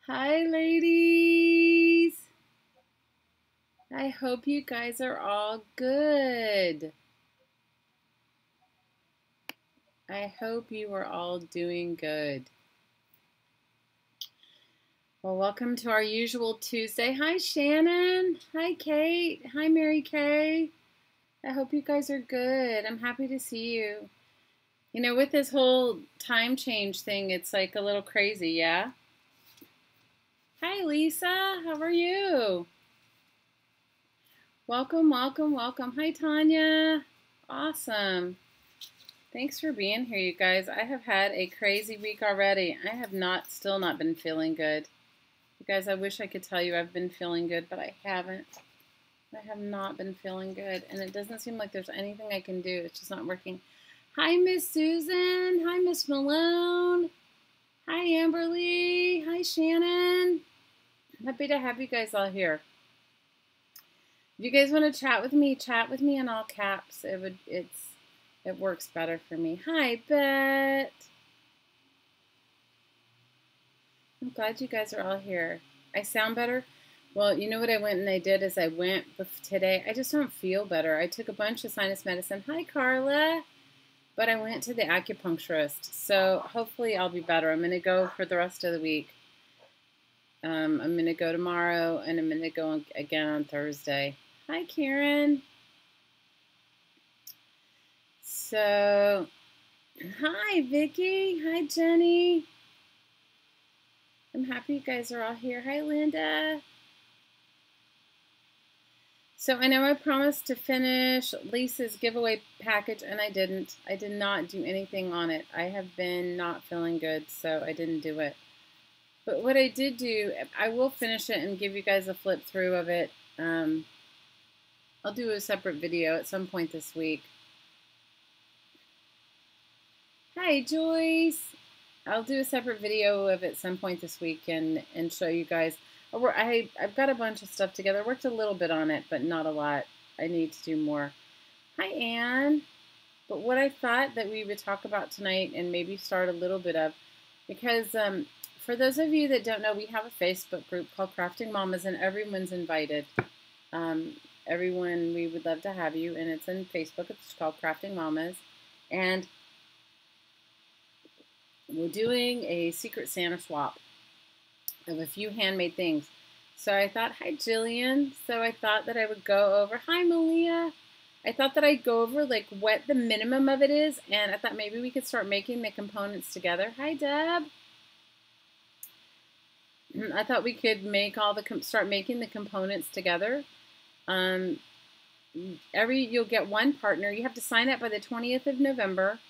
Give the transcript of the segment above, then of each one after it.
Hi, ladies. I hope you guys are all good. I hope you are all doing good. Well, welcome to our usual Tuesday. Hi, Shannon. Hi, Kate. Hi, Mary Kay. I hope you guys are good. I'm happy to see you. You know, with this whole time change thing, it's like a little crazy, yeah? Hi, Lisa. How are you? Welcome, welcome, welcome. Hi, Tanya. Awesome. Thanks for being here, you guys. I have had a crazy week already. I have still not been feeling good. You guys, I wish I could tell you I've been feeling good, but I haven't. I have not been feeling good, and it doesn't seem like there's anything I can do. It's just not working. Hi, Miss Susan. Hi, Miss Malone. Hi, Amberly. Hi, Shannon. Happy to have you guys all here. If you guys want to chat with me in all caps. It works better for me. Hi, Bet. I'm glad you guys are all here. I sound better? Well, you know what I went and I did is I went today. I just don't feel better. I took a bunch of sinus medicine. Hi, Carla. But I went to the acupuncturist. So hopefully I'll be better. I'm going to go for the rest of the week. I'm going to go tomorrow and I'm going to go again on Thursday. Hi, Karen. So, hi, Vicki. Hi, Jenny. I'm happy you guys are all here. Hi, Linda. So I know I promised to finish Lisa's giveaway package, and I didn't. I did not do anything on it. I have been not feeling good, so I didn't do it. But what I did do, I will finish it and give you guys a flip through of it. I'll do a separate video at some point this week. Hi, Joyce. I'll do a separate video of it at some point this week and show you guys. I've got a bunch of stuff together. I worked a little bit on it, but not a lot. I need to do more. Hi, Anne. But what I thought that we would talk about tonight and maybe start a little bit of, because for those of you that don't know, we have a Facebook group called Crafting Mamas, and everyone's invited. Everyone, we would love to have you, and it's in Facebook. It's called Crafting Mamas, and we're doing a Secret Santa swap of a few handmade things. So I thought, hi, Jillian. So I thought that I would go over, hi, Malia. I thought that I'd go over like what the minimum of it is, and I thought maybe we could start making the components together. Hi, Deb. I thought we could make start making the components together. You'll get one partner. You have to sign up by the 20th of November.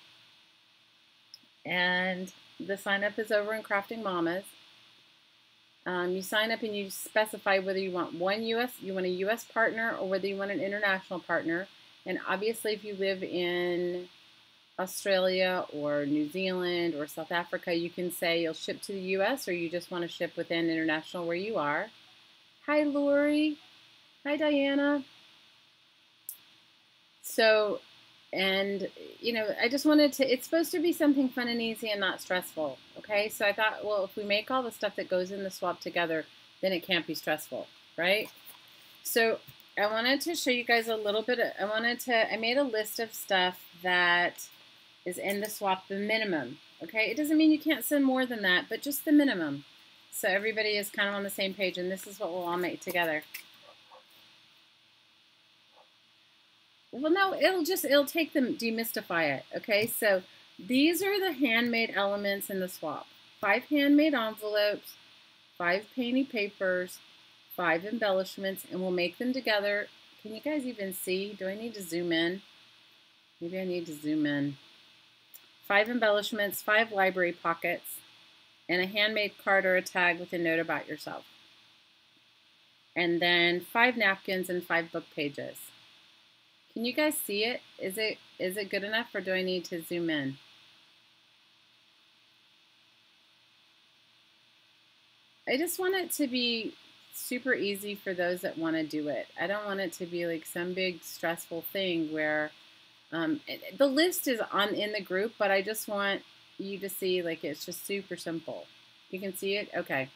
And the sign up is over in Crafting Mamas. You sign up and you specify whether you want a U.S. partner or whether you want an international partner. And obviously, if you live in Australia or New Zealand or South Africa, you can say you'll ship to the U.S. or you just want to ship within international where you are. Hi, Lori. Hi, Diana. So, and, you know, I just wanted to, it's supposed to be something fun and easy and not stressful, okay? So I thought, well, if we make all the stuff that goes in the swap together, then it can't be stressful, right? So I wanted to show you guys a little bit, I made a list of stuff that is in the swap, the minimum, okay? It doesn't mean you can't send more than that, but just the minimum. So everybody is kind of on the same page, and this is what we'll all make together. Well, no, it'll take them, demystify it, okay? So these are the handmade elements in the swap. 5 handmade envelopes, 5 painty papers, 5 embellishments, and we'll make them together. Can you guys even see? Do I need to zoom in? Maybe I need to zoom in. 5 embellishments, 5 library pockets, and a handmade card or a tag with a note about yourself. And then 5 napkins and 5 book pages. Can you guys see it? Is it good enough, or do I need to zoom in? I just want it to be super easy for those that want to do it. I don't want it to be like some big stressful thing where the list is in the group, but I just want you to see like it's just super simple. You can see it? Okay.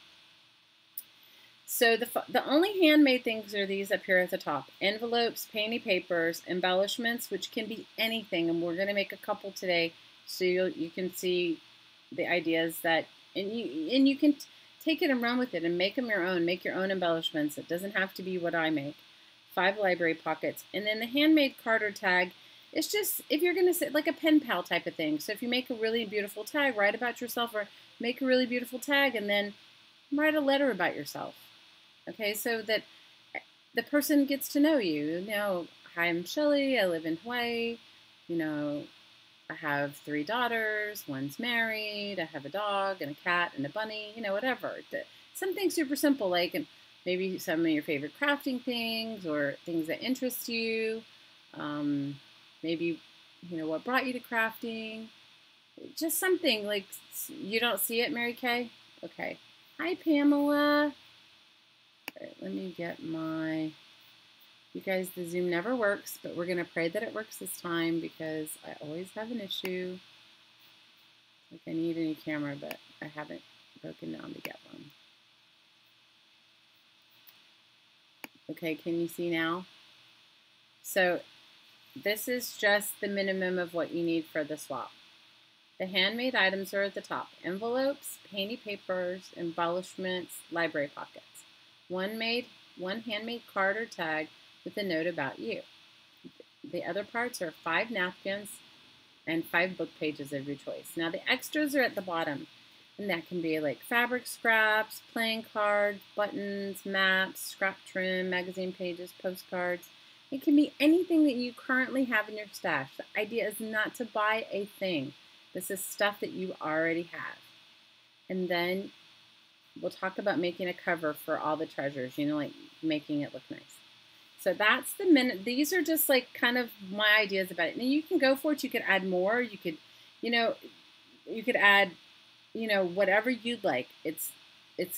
So the only handmade things are these up here at the top. Envelopes, painty papers, embellishments, which can be anything. And we're going to make a couple today so you can see the ideas that, and you can take it and run with it and make them your own. Make your own embellishments. It doesn't have to be what I make. 5 library pockets. And then the handmade card or tag, it's just, if you're going to say, like a pen pal type of thing. So if you make a really beautiful tag, write about yourself, or make a really beautiful tag and then write a letter about yourself. Okay, so that the person gets to know you. You know, hi, I'm Shelly. I live in Hawaii. You know, I have 3 daughters. One's married. I have a dog and a cat and a bunny. You know, whatever. Something super simple, like maybe some of your favorite crafting things or things that interest you. Maybe, you know, what brought you to crafting. Just something like, you don't see it, Mary Kay? Okay. Hi, Pamela. All right, let me get my, you guys, the Zoom never works, but we're going to pray that it works this time because I always have an issue. Like I need a new camera, but I haven't broken down to get one. Okay, can you see now? So this is just the minimum of what you need for the swap. The handmade items are at the top. Envelopes, painty papers, embellishments, library pockets. One handmade card or tag with a note about you. The other parts are 5 napkins and 5 book pages of your choice. Now the extras are at the bottom, and that can be like fabric scraps, playing cards, buttons, maps, scrap trim, magazine pages, postcards. It can be anything that you currently have in your stash. The idea is not to buy a thing. This is stuff that you already have. And then we'll talk about making a cover for all the treasures, you know, like making it look nice. So that's the minute. These are just like kind of my ideas about it. And you can go for it. You could add more. You could, you know, you could add, you know, whatever you'd like. It's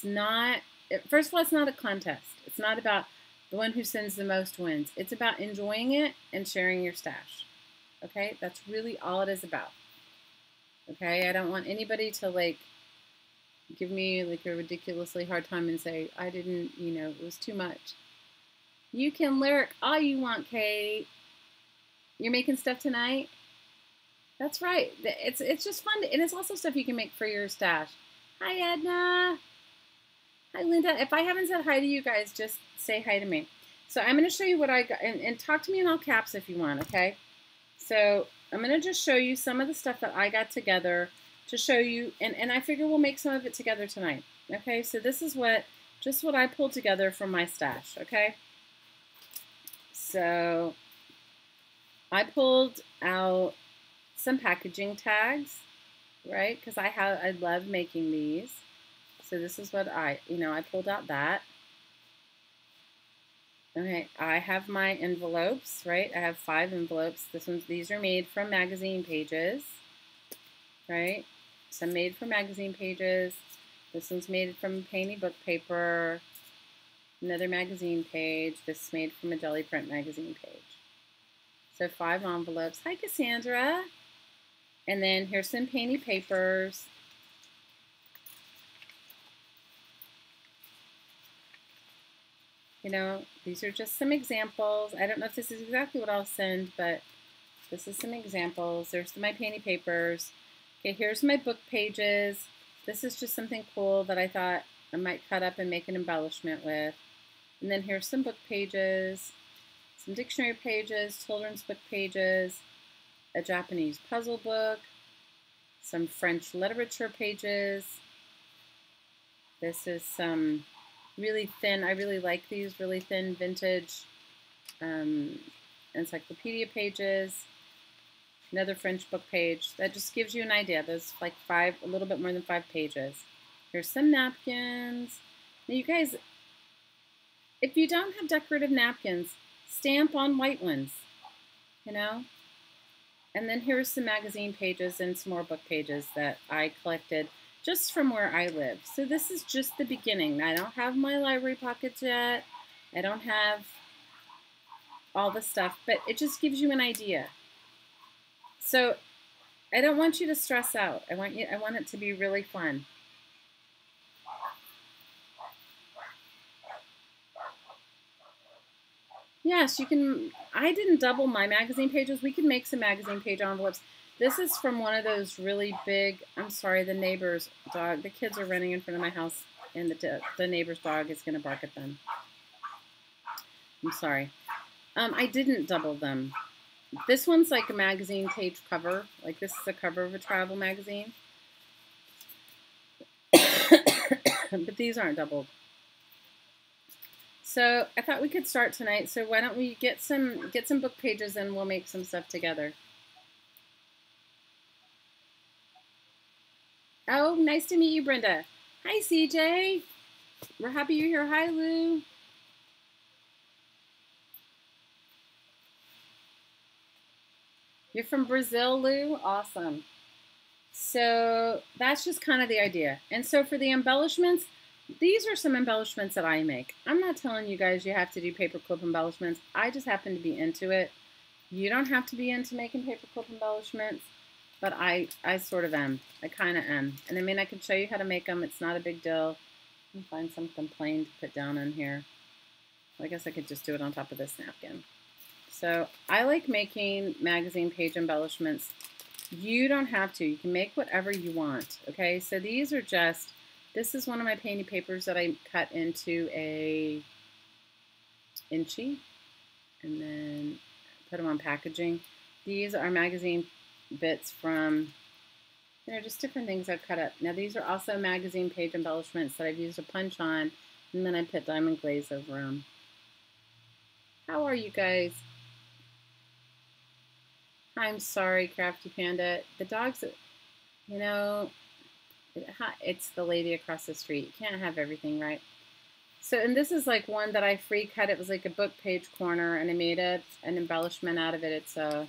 not, first of all, it's not a contest. It's not about the one who sends the most wins. It's about enjoying it and sharing your stash. Okay? That's really all it is about. Okay? I don't want anybody to like give me like a ridiculously hard time and say, I didn't, you know, it was too much. You can lyric all you want, Kate. You're making stuff tonight? That's right. It's just fun. And it's also stuff you can make for your stash. Hi, Edna. Hi, Linda. If I haven't said hi to you guys, just say hi to me. So I'm going to show you what I got. And talk to me in all caps if you want, okay? So I'm going to just show you some of the stuff that I got together to show you, and I figure we'll make some of it together tonight. Okay, so this is just what I pulled together from my stash, okay? So I pulled out some packaging tags, right? Because I love making these. So this is what I pulled out that. Okay, I have my envelopes, right? I have 5 envelopes. These are made from magazine pages, right? Some made from magazine pages. This one's made from painty book paper. Another magazine page. This is made from a jelly print magazine page. So 5 envelopes. Hi, Cassandra. And then here's some painty papers. You know, these are just some examples. I don't know if this is exactly what I'll send, but this is some examples. There's my painty papers. Okay, here's my book pages. This is just something cool that I thought I might cut up and make an embellishment with. And then here's some book pages, some dictionary pages, children's book pages, a Japanese puzzle book, some French literature pages. This is some really thin, I really like these really thin vintage encyclopedia pages. Another French book page. That just gives you an idea. There's like a little bit more than 5 pages. Here's some napkins. Now you guys, if you don't have decorative napkins, stamp on white ones, you know? And then here's some magazine pages and some more book pages that I collected just from where I live. So this is just the beginning. I don't have my library pockets yet. I don't have all the stuff, but it just gives you an idea. So I don't want you to stress out. I want it to be really fun. Yes, you can. I didn't double my magazine pages. We can make some magazine page envelopes. This is from one of those really big, I'm sorry, the neighbor's dog. The kids are running in front of my house, and the neighbor's dog is going to bark at them. I'm sorry. I didn't double them. This one's like a magazine page cover. Like this is a cover of a travel magazine. But these aren't doubled. So I thought we could start tonight. So why don't we get some book pages and we'll make some stuff together. Oh, nice to meet you, Brenda. Hi, CJ. We're happy you're here. Hi, Lou. You're from Brazil, Lou? Awesome. So that's just kind of the idea. And so for the embellishments, these are some embellishments that I make. I'm not telling you guys you have to do paperclip embellishments. I just happen to be into it. You don't have to be into making paperclip embellishments, but I sort of am. I kind of am. And I mean, I can show you how to make them. It's not a big deal. Let me find something plain to put down in here. Well, I guess I could just do it on top of this napkin. So I like making magazine page embellishments. You don't have to. You can make whatever you want, okay? So these are just, this is one of my painty papers that I cut into a inchy and then put them on packaging. These are magazine bits from, they're just different things I've cut up. Now these are also magazine page embellishments that I've used a punch on, and then I put diamond glaze over them. How are you guys? I'm sorry, Crafty Panda. The dogs, you know, it's the lady across the street. You can't have everything right. So, and this is like one that I free cut. It was like a book page corner, and I made an embellishment out of it. It's a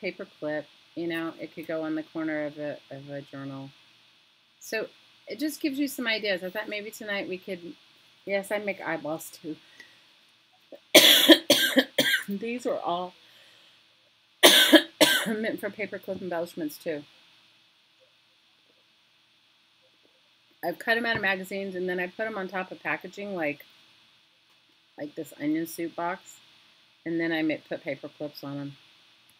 paper clip. You know, it could go on the corner of a journal. So it just gives you some ideas. I thought maybe tonight we could, yes, I make eyeballs too. These are all meant for paperclip embellishments too. I've cut them out of magazines and then I put them on top of packaging like this onion soup box, and then I put paper clips on them.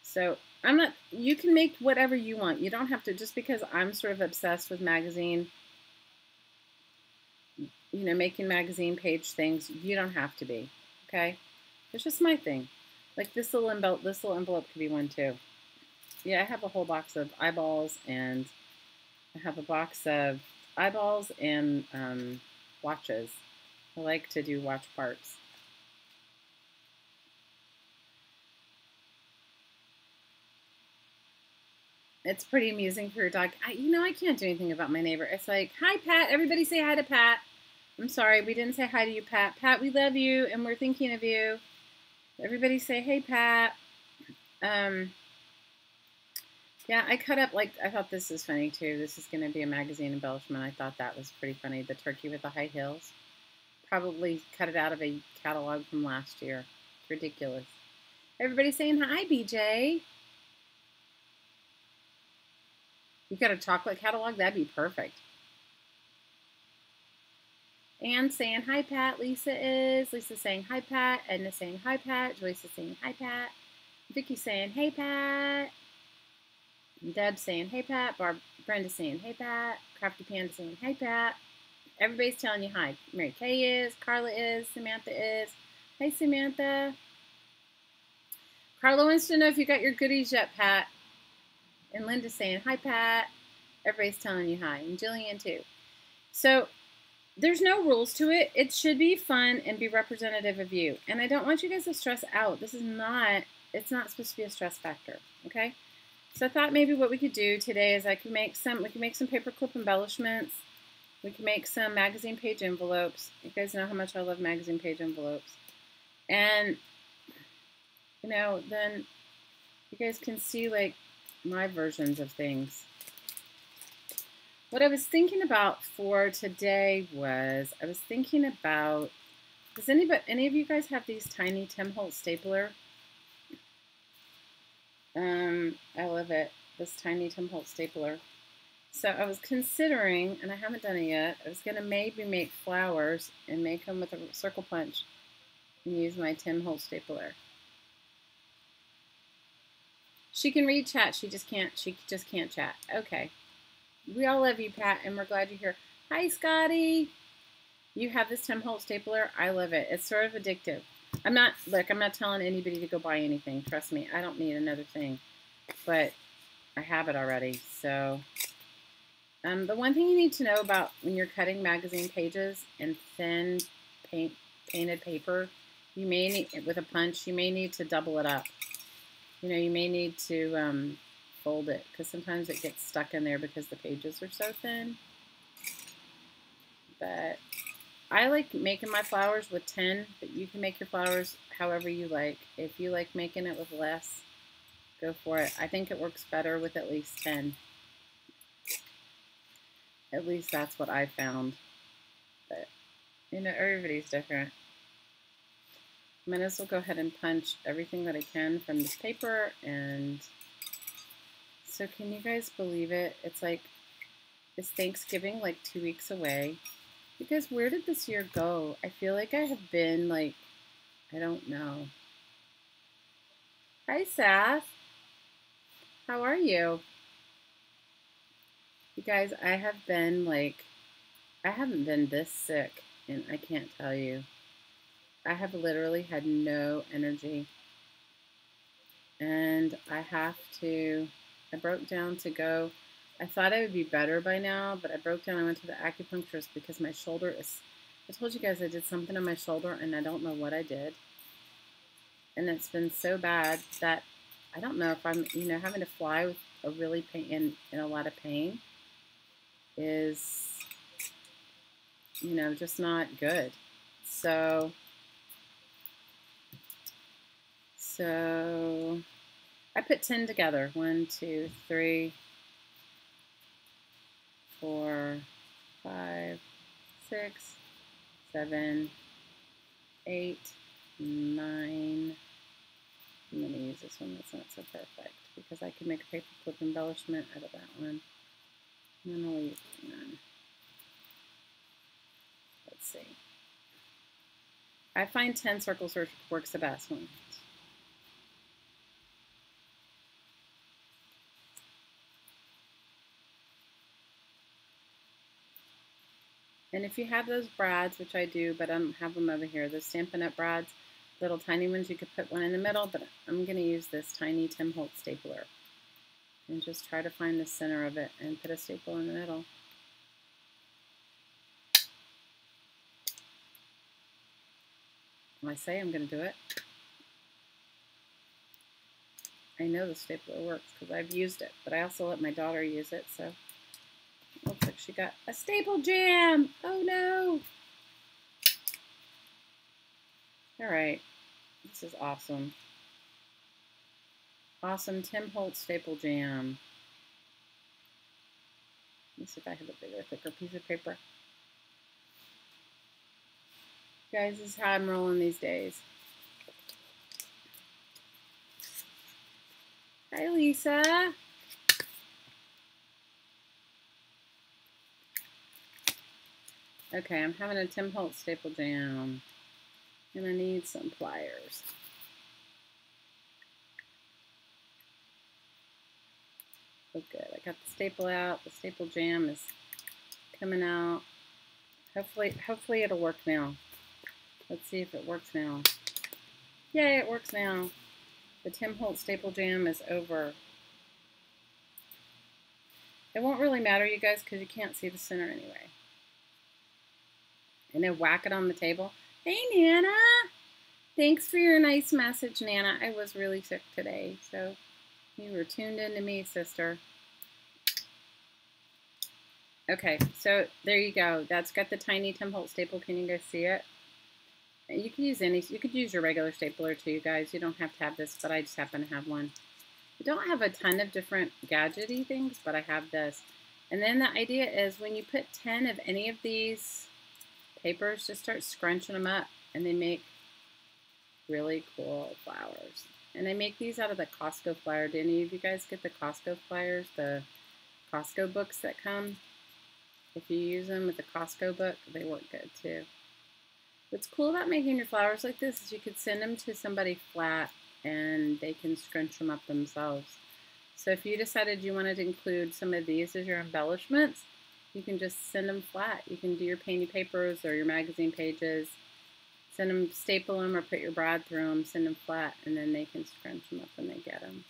So I'm not, you can make whatever you want. You don't have to, just because I'm sort of obsessed with magazine, you know, making magazine page things, you don't have to be, okay? It's just my thing. Like this little envelope could be one too. Yeah, I have a whole box of eyeballs, and I have a box of eyeballs and watches. I like to do watch parts. It's pretty amusing for your dog. You know, I can't do anything about my neighbor. It's like, hi, Pat. Everybody say hi to Pat. I'm sorry, we didn't say hi to you, Pat. Pat, we love you, and we're thinking of you. Everybody say, hey, Pat. Yeah, I cut up, like, I thought this is funny, too. This is going to be a magazine embellishment. I thought that was pretty funny. The turkey with the high heels. Probably cut it out of a catalog from last year. It's ridiculous. Everybody saying hi, BJ. You got a chocolate catalog? That'd be perfect. Anne saying hi, Pat. Lisa is. Lisa's saying hi, Pat. Edna's saying hi, Pat. Joyce is saying hi, Pat. Vicky's saying hey, Pat. Deb's saying hey, Pat. Brenda's saying hey, Pat. Crafty Panda saying hey, Pat. Everybody's telling you hi. Mary Kay is. Carla is. Samantha is. Hey, Samantha. Carla wants to know if you got your goodies yet, Pat. And Linda's saying hi, Pat. Everybody's telling you hi. And Jillian, too. So there's no rules to it. It should be fun and be representative of you. And I don't want you guys to stress out. This is not, it's not supposed to be a stress factor, okay? So I thought maybe what we could do today is we can make some paperclip embellishments. We can make some magazine page envelopes. You guys know how much I love magazine page envelopes. And, you know, then you guys can see, like, my versions of things. What I was thinking about for today was, I was thinking about, does any of you guys have these tiny Tim Holtz stapler? I love it, this tiny Tim Holtz stapler. So I was considering, and I haven't done it yet, I was going to maybe make flowers and make them with a circle punch. and use my Tim Holtz stapler. She can read chat. She just can't chat. Okay. We all love you, Pat, and we're glad you're here. Hi, Scotty. You have this Tim Holtz stapler. I love it. It's sort of addictive. I'm not telling anybody to go buy anything. Trust me, I don't need another thing. But I have it already. So the one thing you need to know about when you're cutting magazine pages in thin painted paper, you may need, with a punch, you may need to double it up. You know, you may need to fold it because sometimes it gets stuck in there because the pages are so thin. But I like making my flowers with 10, but you can make your flowers however you like. If you like making it with less, go for it. I think it works better with at least 10. At least that's what I found. But, you know, everybody's different. I'm going to go ahead and punch everything that I can from this paper. And so can you guys believe it? It's like, it's Thanksgiving like 2 weeks away. Because where did this year go? I feel like I have been like, I don't know. Hi, Saf. How are you? You guys, I have been like, I haven't been this sick, and I can't tell you. I have literally had no energy. And I broke down to go. I thought I would be better by now, but I broke down. I went to the acupuncturist because my shoulder is, I told you guys I did something on my shoulder and I don't know what I did. And it's been so bad that I don't know if I'm, you know, having to fly with a really pain, in a lot of pain is, you know, just not good. So I put 10 together. 1, 2, 3, 4, 5, 6, 7, 8, 9. I'm going to use this one that's not so perfect because I can make a paperclip embellishment out of that one. And then I'll use none. Let's see. I find 10 circles works the best one. And if you have those brads, which I do, but I don't have them over here, those Stampin' Up! Brads, little tiny ones, you could put one in the middle, but I'm going to use this tiny Tim Holtz stapler. And just try to find the center of it and put a staple in the middle. When I say I'm going to do it, I know the stapler works because I've used it, but I also let my daughter use it, so looks like she got a staple jam. Oh no. All right. This is awesome. Awesome Tim Holtz staple jam. Let me see if I have a bigger, thicker piece of paper. Guys, this is how I'm rolling these days. Hi, Lisa. Okay, I'm having a Tim Holtz staple jam. And I need some pliers. Oh, good. I got the staple out. The staple jam is coming out. Hopefully it'll work now. Let's see if it works now. Yay, it works now. The Tim Holtz staple jam is over. It won't really matter, you guys, because you can't see the center anyway. And then whack it on the table. Hey, Nana. Thanks for your nice message, Nana. I was really sick today, so you were tuned into me, sister. Okay, so there you go. That's got the tiny Tim Holtz staple. Can you guys see it? You could use you could use your regular stapler too, you guys. You don't have to have this, but I just happen to have one. I don't have a ton of different gadgety things, but I have this. And then the idea is when you put 10 of any of these papers, just start scrunching them up, and they make really cool flowers. And I make these out of the Costco flyer. Did any of you guys get the Costco flyers, the Costco books that come? If you use them with the Costco book, they work good too. What's cool about making your flowers like this is you could send them to somebody flat and they can scrunch them up themselves. So if you decided you wanted to include some of these as your embellishments, you can just send them flat. You can do your painty papers or your magazine pages, send them, staple them, or put your brad through them, send them flat, and then they can scrunch them up when they get them.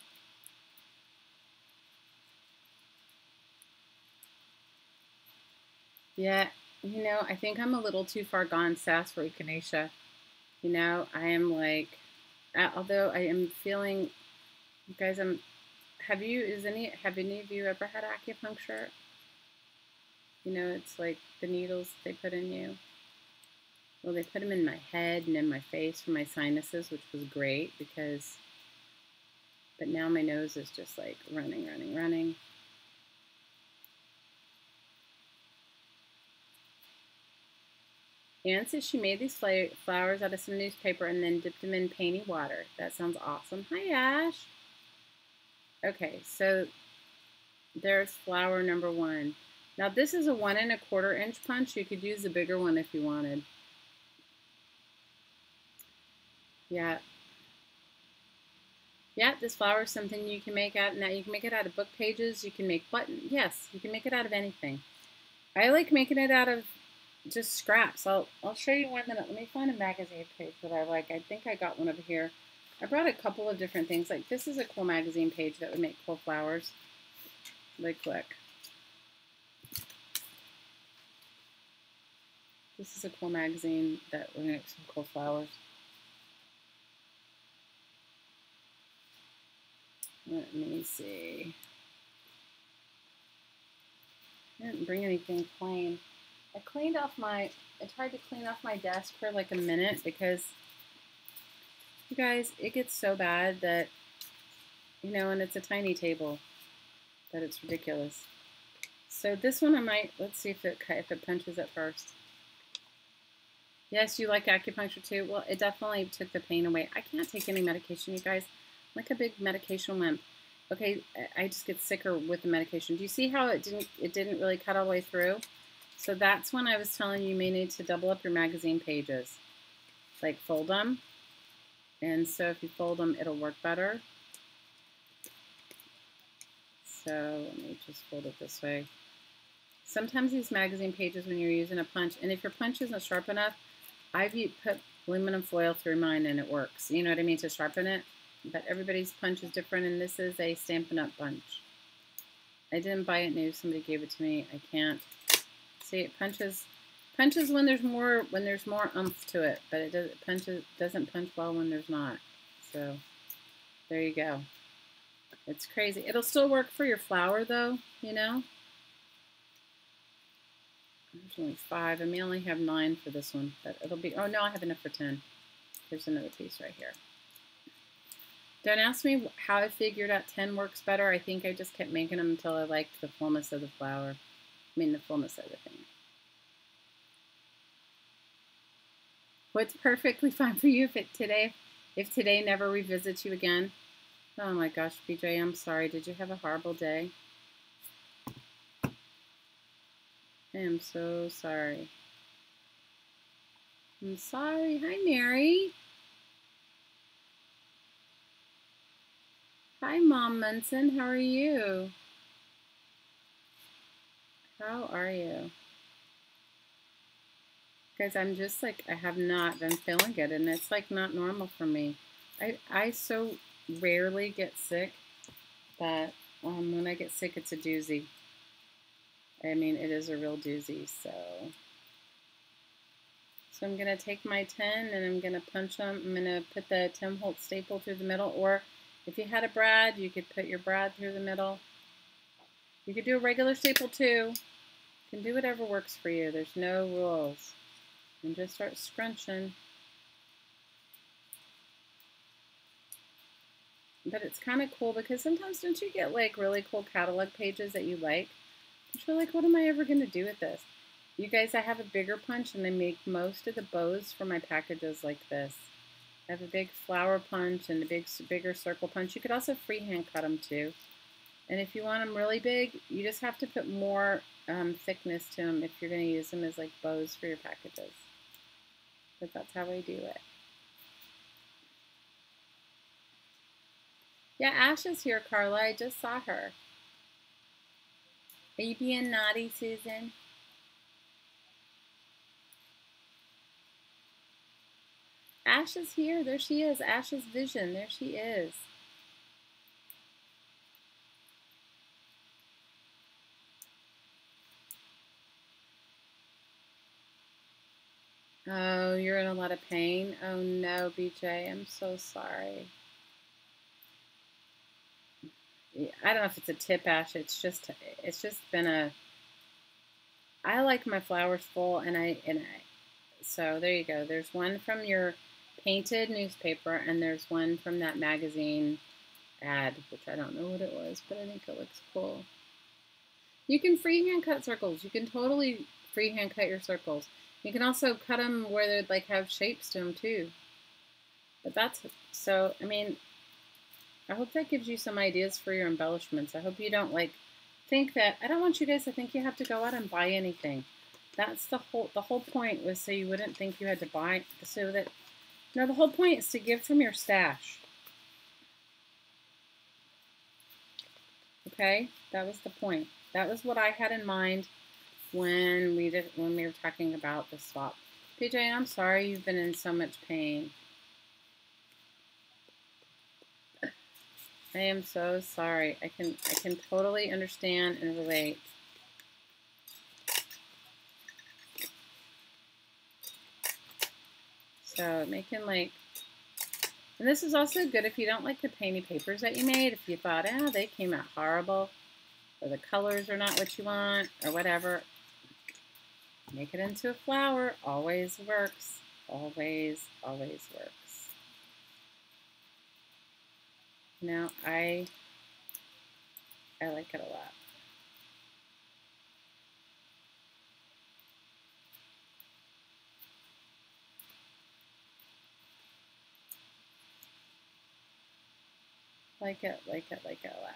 Yeah, you know, I think I'm a little too far gone sass for echinacea. You know, I am like, although I am feeling, you guys, have any of you ever had acupuncture? You know, it's like the needles they put in you. Well, they put them in my head and in my face for my sinuses, which was great because, but now my nose is just like running, running, running. Anne says she made these flowers out of some newspaper and then dipped them in painty water. That sounds awesome. Hi, Ash. Okay, so there's flower number 1. Now this is a 1 1/4 inch punch. You could use a bigger one if you wanted. Yeah. Yeah, this flower is something you can make out. Now you can make it out of book pages. You can make buttons. Yes, you can make it out of anything. I like making it out of just scraps. I'll show you one minute. Let me find a magazine page that I like. I think I got one over here. I brought a couple of different things. Like this is a cool magazine page that would make cool flowers. Like look. This is a cool magazine that would make some cool flowers. Let me see. I didn't bring anything plain. I tried to clean off my desk for like a minute because, you guys, it gets so bad that, you know, and it's a tiny table, that it's ridiculous. So this one I might, let's see if it punches at first. Yes, you like acupuncture too? Well, it definitely took the pain away. I can't take any medication, you guys. I'm like a big medication wimp. Okay, I just get sicker with the medication. Do you see how it didn't really cut all the way through? So that's when I was telling you may need to double up your magazine pages. Like fold them. And so if you fold them, it'll work better. So let me just fold it this way. Sometimes these magazine pages when you're using a punch, and if your punch isn't sharp enough, I've put aluminum foil through mine and it works. You know what I mean, to sharpen it? But everybody's punch is different, and this is a Stampin' Up! Punch. I didn't buy it new. Somebody gave it to me. I can't. See, it punches when there's more oomph to it, but it doesn't punch well when there's not. So there you go. It's crazy. It'll still work for your flower though, you know. There's only 5. I may only have 9 for this one, but it'll be. Oh no, I have enough for 10. Here's another piece right here. Don't ask me how I figured out 10 works better. I think I just kept making them until I liked the fullness of the flower. I mean, the fullness of the thing. What's perfectly fine for you if today never revisits you again? Oh my gosh, BJ, I'm sorry. Did you have a horrible day? I am so sorry. I'm sorry. Hi, Mary. Hi, Mom Munson. How are you? How are you? Guys, I'm just like, I have not been feeling good, and it's like not normal for me. I so rarely get sick that when I get sick, it's a doozy. I mean, it is a real doozy, so I'm going to take my 10 and I'm going to punch them. I'm going to put the Tim Holtz staple through the middle, or if you had a brad, you could put your brad through the middle. You could do a regular staple too. You can do whatever works for you. There's no rules. And just start scrunching. But it's kind of cool because sometimes don't you get like really cool catalog pages that you like? And you're like, what am I ever going to do with this? You guys, I have a bigger punch and I make most of the bows for my packages like this. I have a big flower punch and a bigger circle punch. You could also freehand cut them too. And if you want them really big, you just have to put more thickness to them if you're going to use them as like bows for your packages. but that's how I do it. Yeah, Ash is here, Carla. I just saw her. Are you being naughty, Susan? Ash is here. There she is. Ash's vision. There she is. Oh, you're in a lot of pain? Oh no, BJ. I'm so sorry. I don't know if it's a tip, Ash. It's just been a. I like my flowers full, so there you go. There's one from your painted newspaper, and there's one from that magazine ad, which I don't know what it was, but I think it looks cool. You can freehand cut circles. You can totally freehand cut your circles. You can also cut them where they'd like have shapes to them too. But that's, so, I mean, I hope that gives you some ideas for your embellishments. I hope you don't like think that, I don't want you guys to think you have to go out and buy anything. That's the whole point was so you wouldn't think you had to buy, so that, no, the whole point is to give from your stash. Okay, that was the point. That was what I had in mind when we were talking about the swap. PJ, I'm sorry you've been in so much pain. I am so sorry. I can totally understand and relate. So making like, and this is also good if you don't like the painty papers that you made. If you thought, they came out horrible, or the colors are not what you want, or whatever, make it into a flower. Always works. Always, always works. Now, I like it a lot. Like it a lot.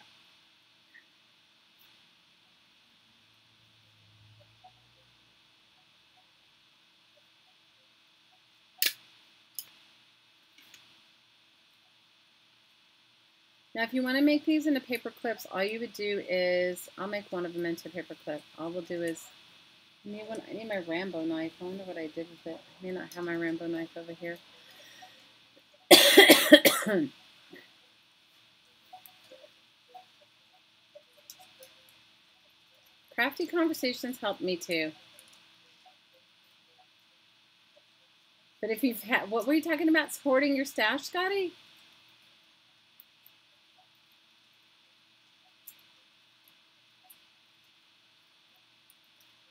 Now, if you want to make these into paper clips, all you would do is, I'll make one of them into a paper clip. All we'll do is, I need my Rambo knife. I wonder what I did with it. I may not have my Rambo knife over here. Crafty conversations help me too. But if you've had, what were you talking about? Hoarding your stash, Scotty?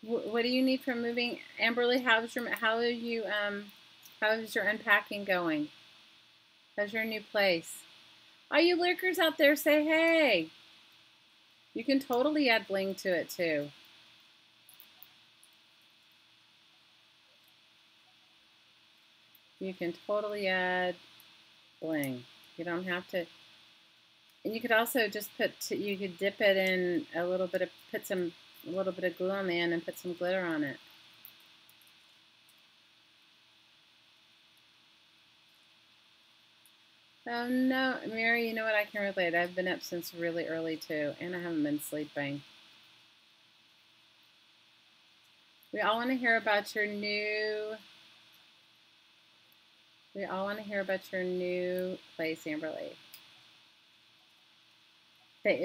What do you need from moving? Amberly, how's your unpacking going? How's your new place? All you lurkers out there, say hey. You can totally add bling to it too. You can totally add bling. You don't have to. And you could also just you could dip it in a little bit of, a little bit of glue on the end and put some glitter on it. Oh no, Mary, you know what, I can relate. I've been up since really early too, and I haven't been sleeping. We all want to hear about your new place, Amberly.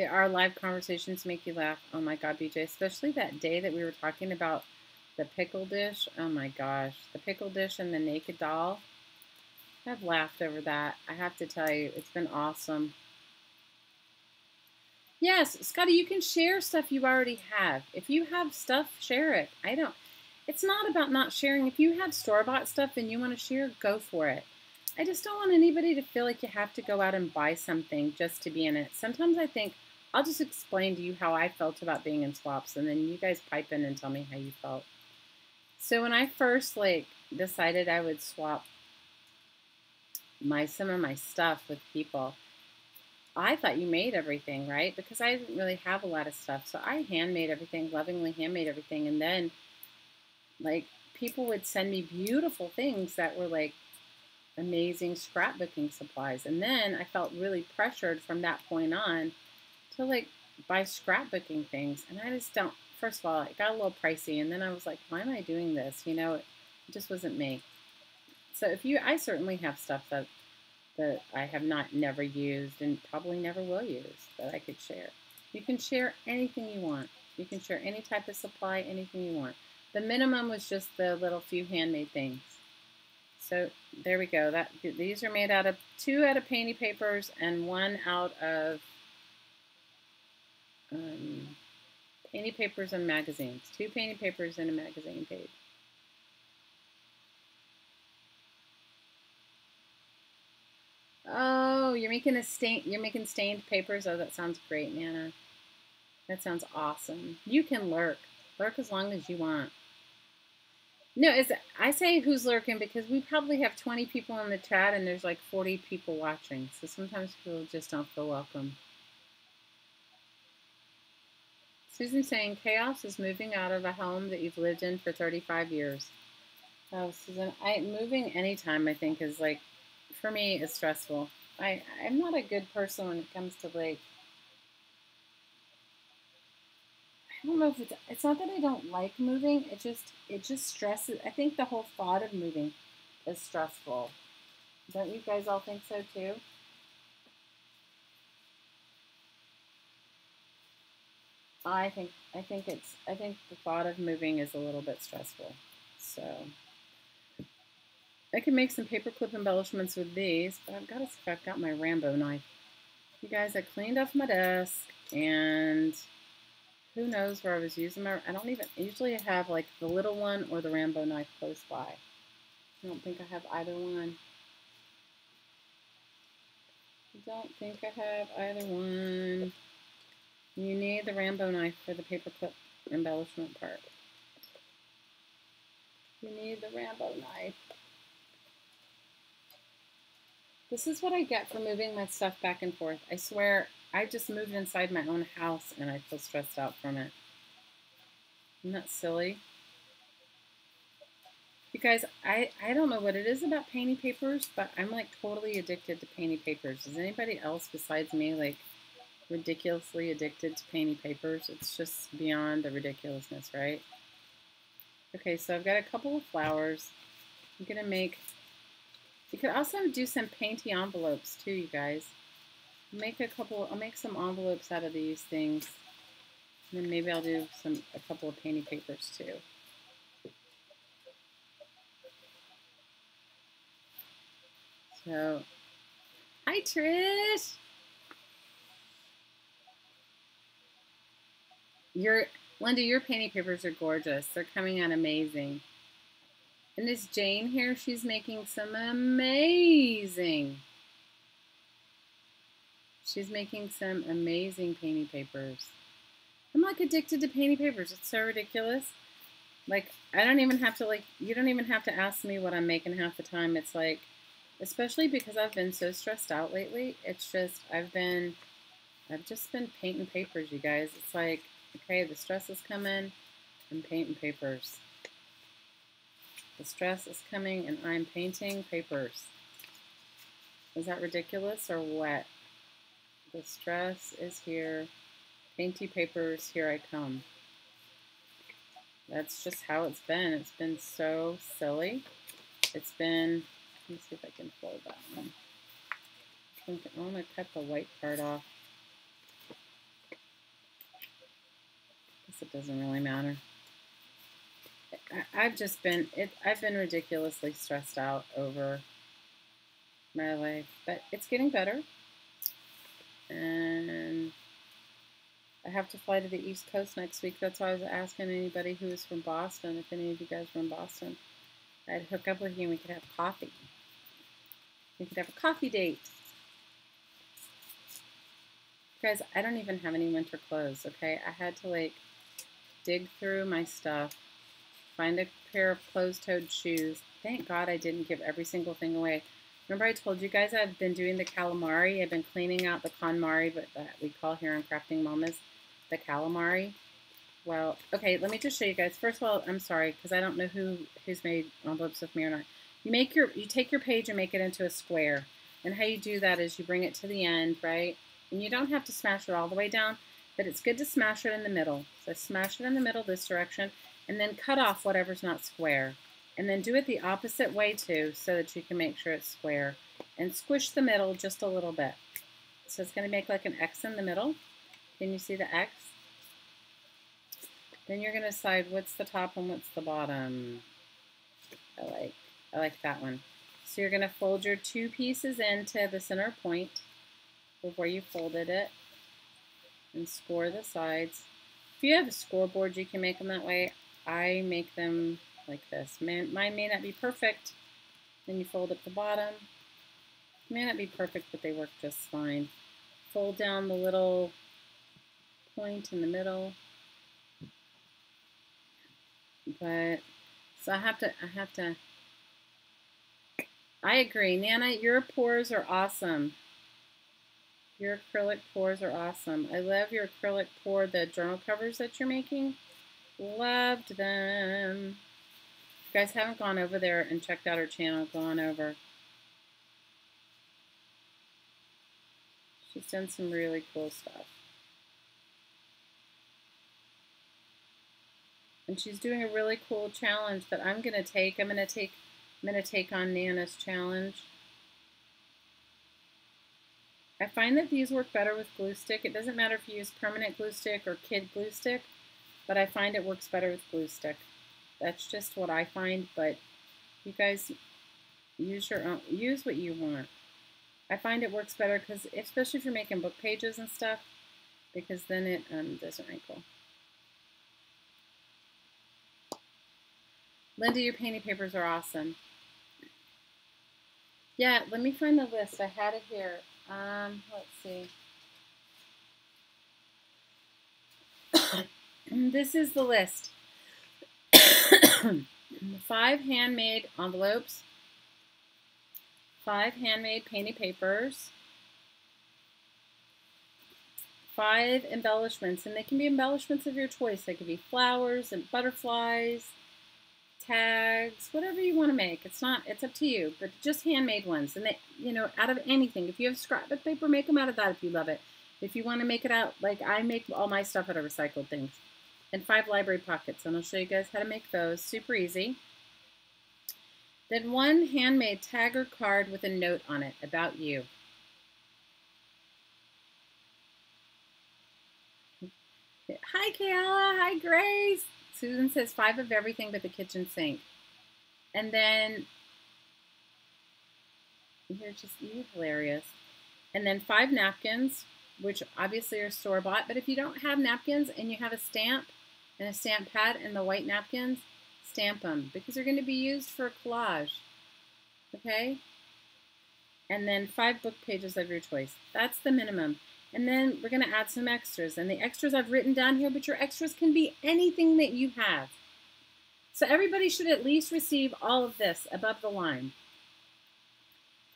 Our live conversations make you laugh. Oh my God, BJ, especially that day that we were talking about the pickle dish. Oh my gosh, the pickle dish and the naked doll. I've laughed over that. I have to tell you, it's been awesome. Yes, Scotty, you can share stuff you already have. If you have stuff, share it. It's not about not sharing. If you have store-bought stuff and you want to share, go for it. I just don't want anybody to feel like you have to go out and buy something just to be in it. Sometimes I think I'll just explain to you how I felt about being in swaps, and then you guys pipe in and tell me how you felt. So when I first decided I would swap some of my stuff with people, I thought you made everything, right? Because I didn't really have a lot of stuff. So I handmade everything, lovingly handmade everything. And then people would send me beautiful things that were like amazing scrapbooking supplies. And then I felt really pressured from that point on to like buy scrapbooking things. And I just don't, first of all, it got a little pricey. And then I was like, why am I doing this? You know, it just wasn't me. So if you, I certainly have stuff that I have never used and probably never will use that I could share. You can share anything you want. You can share any type of supply, anything you want. The minimum was just the little few handmade things. So there we go. These are made out of 2 out of painty papers and 1 out of painty papers and magazines. 2 painty papers and a magazine page. Oh, you're making stained papers. Oh, that sounds great, Nana. That sounds awesome. You can lurk as long as you want. No, I say who's lurking because we probably have 20 people in the chat and there's like 40 people watching. So sometimes people just don't feel welcome. Susan's saying chaos is moving out of a home that you've lived in for 35 years. Oh, Susan, moving anytime I think is like, for me, is stressful. I'm not a good person when it comes to like, I don't know if it's not that I don't like moving, it just stresses. I think the whole thought of moving is stressful. Don't you guys all think so too? I think the thought of moving is a little bit stressful. So I can make some paperclip embellishments with these, but I've got to see if I've got my Rambo knife. You guys, I cleaned off my desk and who knows where I was using my, I don't even, usually I have like the little one or the Rambo knife close by. I don't think I have either one. I don't think I have either one. You need the Rambo knife for the paperclip embellishment part. You need the Rambo knife. This is what I get for moving my stuff back and forth. I swear, I just moved inside my own house and I feel stressed out from it. Isn't that silly? You guys, I don't know what it is about painty papers, but I'm like totally addicted to painty papers. Is anybody else besides me like ridiculously addicted to painty papers? It's just beyond the ridiculousness, right? Okay, so I've got a couple of flowers. I'm gonna make, you could also do some painty envelopes too, you guys. I'll make some envelopes out of these things. And then maybe I'll do a couple of painty papers too. So, hi Trish! Linda, your painty papers are gorgeous. They're coming out amazing. And this Jane here, she's making some amazing. She's making some amazing painty papers. I'm like addicted to painty papers. It's so ridiculous. Like, I don't even have to like, you don't even have to ask me what I'm making half the time. It's like, especially because I've been so stressed out lately. It's just, I've just been painting papers, you guys. It's like, okay, the stress is coming, I'm painting papers. The stress is coming and I'm painting papers. Is that ridiculous or what? The stress is here. Painty papers, here I come. That's just how it's been. It's been so silly. It's been, let me see if I can fold that one. I want to cut the white part off. Guess it doesn't really matter. I've been ridiculously stressed out over my life, but it's getting better. And I have to fly to the East Coast next week. That's why I was asking anybody who is from Boston, if any of you guys were in Boston, I'd hook up with you and we could have coffee. We could have a coffee date. Guys, I don't even have any winter clothes, okay? I had to like dig through my stuff, find a pair of closed-toed shoes. Thank God I didn't give every single thing away. Remember I told you guys I've been doing the calamari? I've been cleaning out the KonMari, but that we call here in Crafting Mamas the calamari. well. Okay, let me just show you guys. First of all, I'm sorry because I don't know who's made envelopes with me or not. You take your page and make it into a square. And how you do that is you bring it to the end, right? And you don't have to smash it all the way down, but it's good to smash it in the middle. So smash it in the middle this direction, and then cut off whatever's not square. And then do it the opposite way too, so that you can make sure it's square. And squish the middle just a little bit. So it's going to make like an X in the middle. Can you see the X? Then you're going to decide what's the top and what's the bottom. I like that one. So you're going to fold your two pieces into the center point of where you folded it and score the sides. If you have a scoreboard, you can make them that way. I make them like this. Mine may not be perfect. Then you fold up the bottom. May not be perfect, but they work just fine. Fold down the little point in the middle. But so I have to I agree. Nana, your pours are awesome. Your acrylic pours are awesome. I love your acrylic pour, the journal covers that you're making. Loved them. If you guys haven't gone over there and checked out her channel, go on over. She's done some really cool stuff. And she's doing a really cool challenge that I'm gonna take. I'm gonna take on Nana's challenge. I find that these work better with glue stick. It doesn't matter if you use permanent glue stick or kid glue stick, but I find it works better with glue stick. That's just what I find, but you guys use your own, use what you want. I find it works better because, especially if you're making book pages and stuff, because then it doesn't wrinkle. Linda, your painting papers are awesome. Yeah, let me find the list. I had it here. Let's see. This is the list. 5 handmade envelopes, 5 handmade painting papers, 5 embellishments, and they can be embellishments of your choice. They could be flowers and butterflies, tags, whatever you want to make. It's up to you, but just handmade ones. And they, out of anything. If you have scrapbook paper, make them out of that if you love it. If you want to make it out, like I make all my stuff out of recycled things. And 5 library pockets, and I'll show you guys how to make those. Super easy. Then 1 handmade tag or card with a note on it about you. Hi, Kayla. Hi, Grace. Susan says 5 of everything but the kitchen sink. And then, you're hilarious. And then 5 napkins, which obviously are store-bought. But if you don't have napkins and you have a stamp and a stamp pad and the white napkins, stamp them because they're going to be used for a collage. Okay? And then 5 book pages of your choice. That's the minimum. And then we're going to add some extras. And the extras I've written down here, but your extras can be anything that you have. So everybody should at least receive all of this above the line.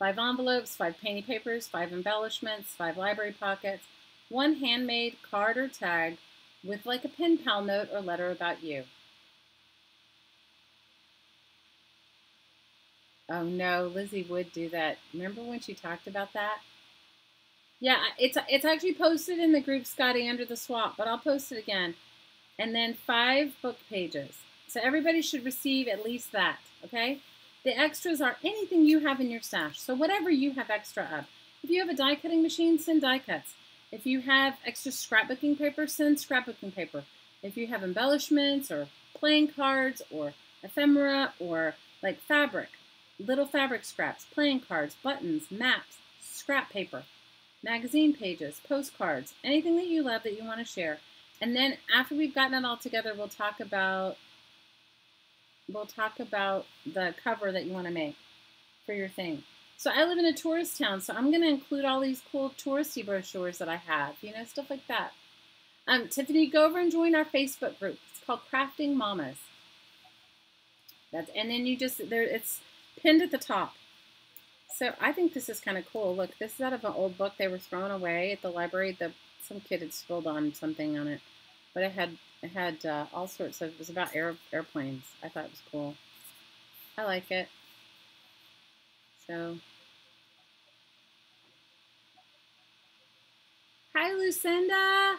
5 envelopes, 5 painting papers, 5 embellishments, 5 library pockets, 1 handmade card or tag with like a pen pal note or letter about you. Oh no, Lizzie would do that. Remember when she talked about that? Yeah, it's actually posted in the group, Scotty, under the swap, but I'll post it again. And then 5 book pages. So everybody should receive at least that, okay? The extras are anything you have in your stash. So whatever you have extra of. If you have a die cutting machine, send die cuts. If you have extra scrapbooking paper, send scrapbooking paper. If you have embellishments or playing cards or ephemera or like fabric, little fabric scraps, playing cards, buttons, maps, scrap paper, magazine pages, postcards, anything that you love that you want to share. And then after we've gotten it all together, we'll talk about the cover that you want to make for your thing. So I live in a tourist town, so I'm going to include all these cool touristy brochures that I have, stuff like that. Tiffany, go over and join our Facebook group. It's called Crafting Mamas. And then it's pinned at the top. So I think this is kind of cool. Look, this is out of an old book they were throwing away at the library. Some kid had spilled on something on it. But it had It had all sorts of, it was about airplanes. I thought it was cool. I like it. So, hi, Lucinda.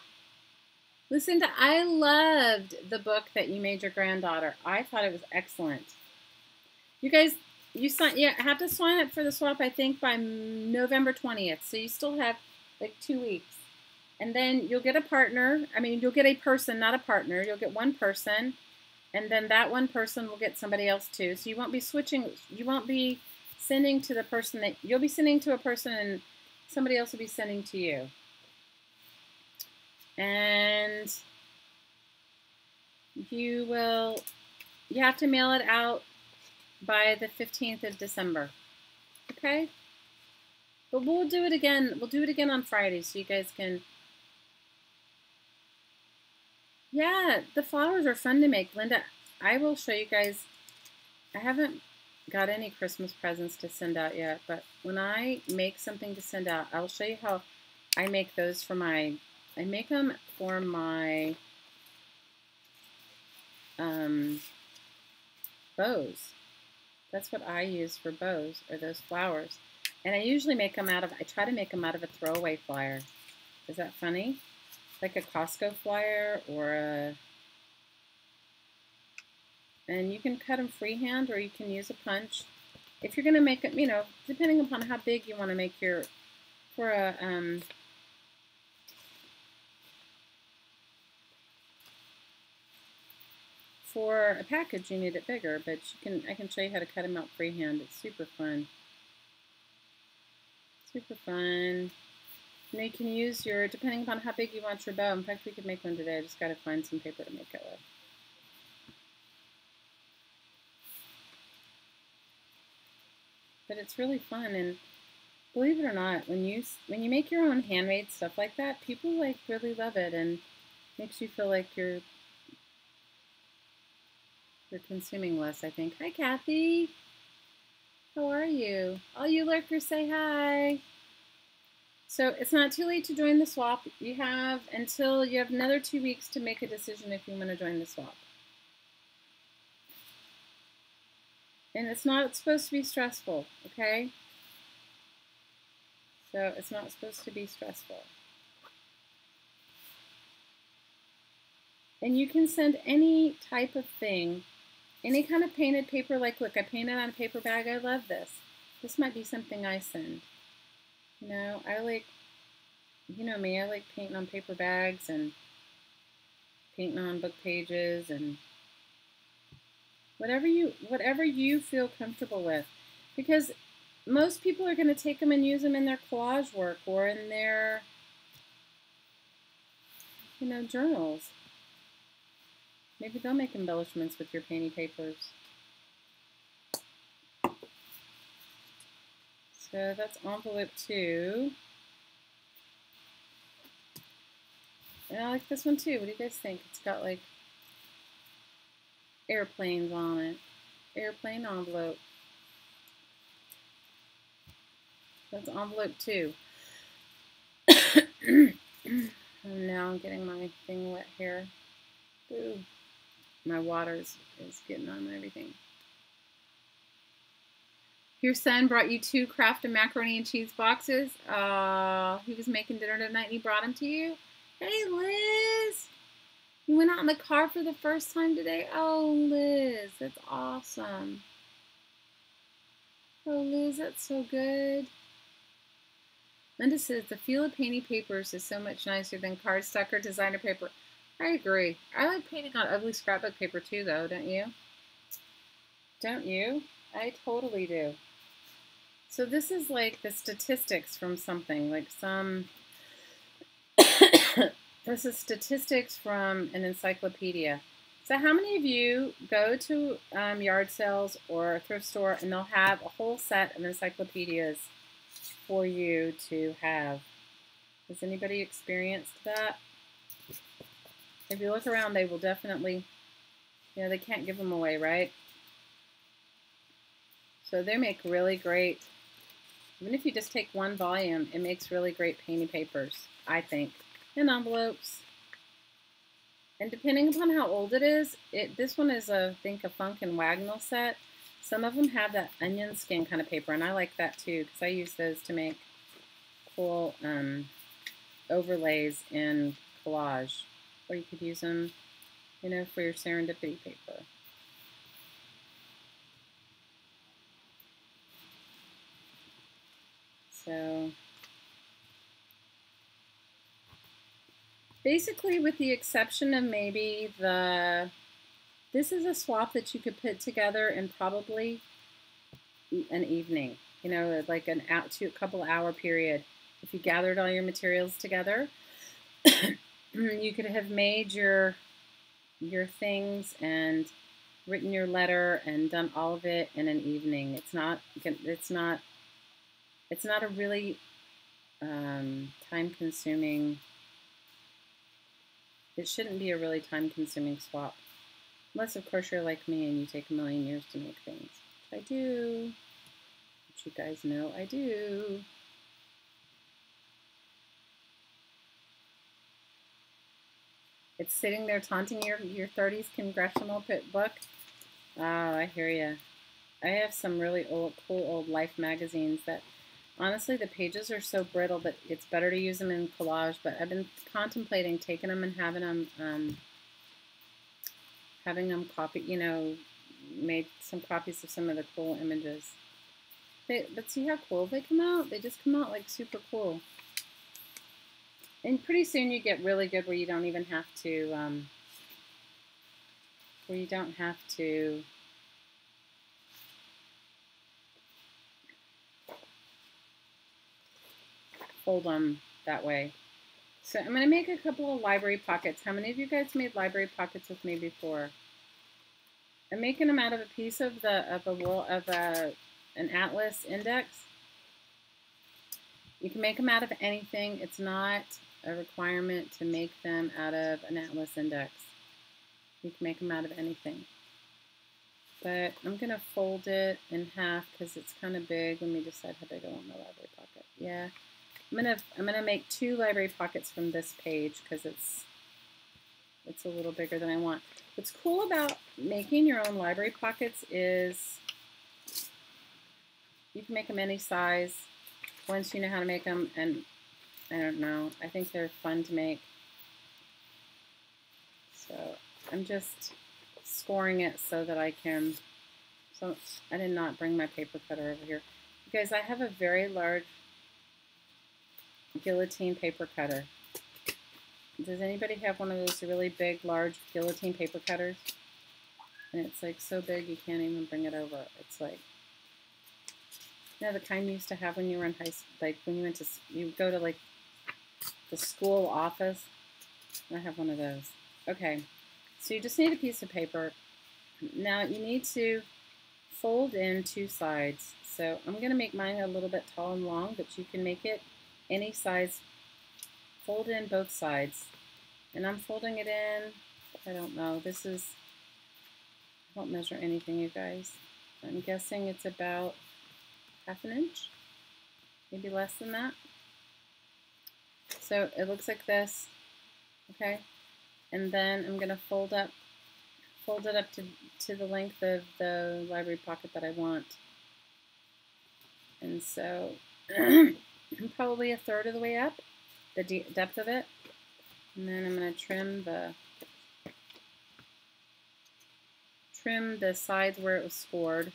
Lucinda, I loved the book that you made your granddaughter. I thought it was excellent. You guys, you have to sign up for the swap, I think, by November 20th. So you still have like 2 weeks. And then you'll get a partner. I mean, you'll get a person, not a partner. You'll get one person. And then that one person will get somebody else too. So you won't be switching. You won't be sending to the person that you'll be sending to a person and somebody else will be sending to you. And you have to mail it out by the 15th of December. Okay? But we'll do it again. We'll do it again on Friday so you guys can. Yeah, the flowers are fun to make. Linda, I will show you guys. I haven't got any Christmas presents to send out yet, but when I make something to send out, I'll show you how I make those for I make them for my bows. That's what I use for bows, are those flowers. And I usually make them I try to make them out of a throwaway flyer. Is that funny? Like a Costco flyer and you can cut them freehand or you can use a punch. If you're going to make it, depending upon how big you want to make for a package, you need it bigger, but I can show you how to cut them out freehand. It's super fun. Super fun. You can use depending upon how big you want your bow. In fact, we could make one today. I just got to find some paper to make it with. But it's really fun, and believe it or not, when you make your own handmade stuff like that, people really love it, and makes you feel like you're consuming less, I think. Hi, Kathy. How are you? All you lurkers, say hi. So it's not too late to join the swap. You have another 2 weeks to make a decision if you want to join the swap. And it's not supposed to be stressful, okay? So it's not supposed to be stressful. And you can send any type of thing, any kind of painted paper. Like, look, I painted on a paper bag. I love this. This might be something I send. I like, me, I like painting on paper bags and painting on book pages and whatever you feel comfortable with. Because most people are going to take them and use them in their collage work or in their, journals. Maybe they'll make embellishments with your painty papers. So that's envelope 2. And I like this one too. What do you guys think? It's got like airplanes on it. Airplane envelope. That's envelope 2. Oh, now I'm getting my thing wet here. Ooh. My water is getting on everything. Your son brought you 2 Kraft and macaroni and cheese boxes. He was making dinner tonight and he brought them to you. Hey, Liz. You went out in the car for the first time today. Oh, Liz, that's awesome. Oh, Liz, that's so good. Linda says the feel of painting papers is so much nicer than cardstock or designer paper. I agree. I like painting on ugly scrapbook paper too, though, don't you? Don't you? I totally do. So this is like the statistics from something, like some, this is statistics from an encyclopedia. So how many of you go to yard sales or a thrift store and they'll have a whole set of encyclopedias for you to have? Has anybody experienced that? If you look around, they will definitely, they can't give them away, right? So they make really great, even if you just take one volume, it makes really great painting papers, I think, and envelopes. And depending upon how old it is, this one is, I think, a Funk and Wagnall set. Some of them have that onion skin kind of paper, and I like that too because I use those to make cool overlays in collage. Or you could use them, you know, for your serendipity paper. So basically, with the exception of maybe this is a swap that you could put together in probably an evening, you know, like a couple hour period. If you gathered all your materials together, you could have made your things and written your letter and done all of it in an evening. It's not a really time-consuming. It shouldn't be a really time-consuming swap. Unless, of course, you're like me and you take a million years to make things. Which I do. Which you guys know I do. It's sitting there taunting your 30s congressional book. Oh, I hear you. I have some really cool old Life magazines that, honestly, the pages are so brittle that it's better to use them in collage. But I've been contemplating taking them and having them copy, you know, made some copies of some of the cool images. But see how cool they come out? They just come out like super cool. And pretty soon you get really good where you don't even have to, fold them that way. So I'm going to make a couple of library pockets. How many of you guys made library pockets with me before? I'm making them out of a piece of an atlas index. You can make them out of anything. It's not a requirement to make them out of an atlas index. You can make them out of anything. But I'm going to fold it in half because it's kind of big. Let me decide how big I want my library pocket. Yeah. I'm gonna make 2 library pockets from this page because it's a little bigger than I want. What's cool about making your own library pockets is you can make them any size once you know how to make them, and I don't know, I think they're fun to make. So I'm just scoring it so that I can, so I did not bring my paper cutter over here. You guys, I have a very large guillotine paper cutter. Does anybody have one of those really big, large guillotine paper cutters? And it's like so big you can't even bring it over. It's like, you know, the kind you used to have when you were in high school, like when you go to like the school office. I have one of those. Okay, so you just need a piece of paper. Now you need to fold in 2 sides. So I'm going to make mine a little bit tall and long, but you can make it any size. Fold in both sides. And I'm folding it in, I don't know, I don't measure anything, you guys. I'm guessing it's about 1/2 inch, maybe less than that. So it looks like this, okay? And then I'm gonna fold it up to the length of the library pocket that I want. And so probably 1/3 of the way up, the depth of it. And then I'm going to trim the sides where it was scored.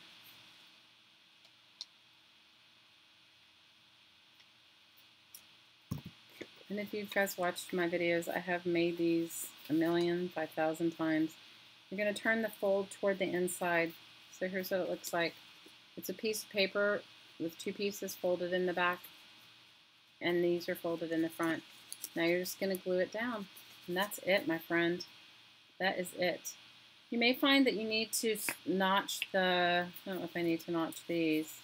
And if you guys watched my videos, I have made these 5,000 times. You're going to turn the fold toward the inside. So here's what it looks like. It's a piece of paper with 2 pieces folded in the back, and these are folded in the front. Now you're just going to glue it down, and that's it, my friend. That is it. You may find that you need to notch I don't know if I need to notch these.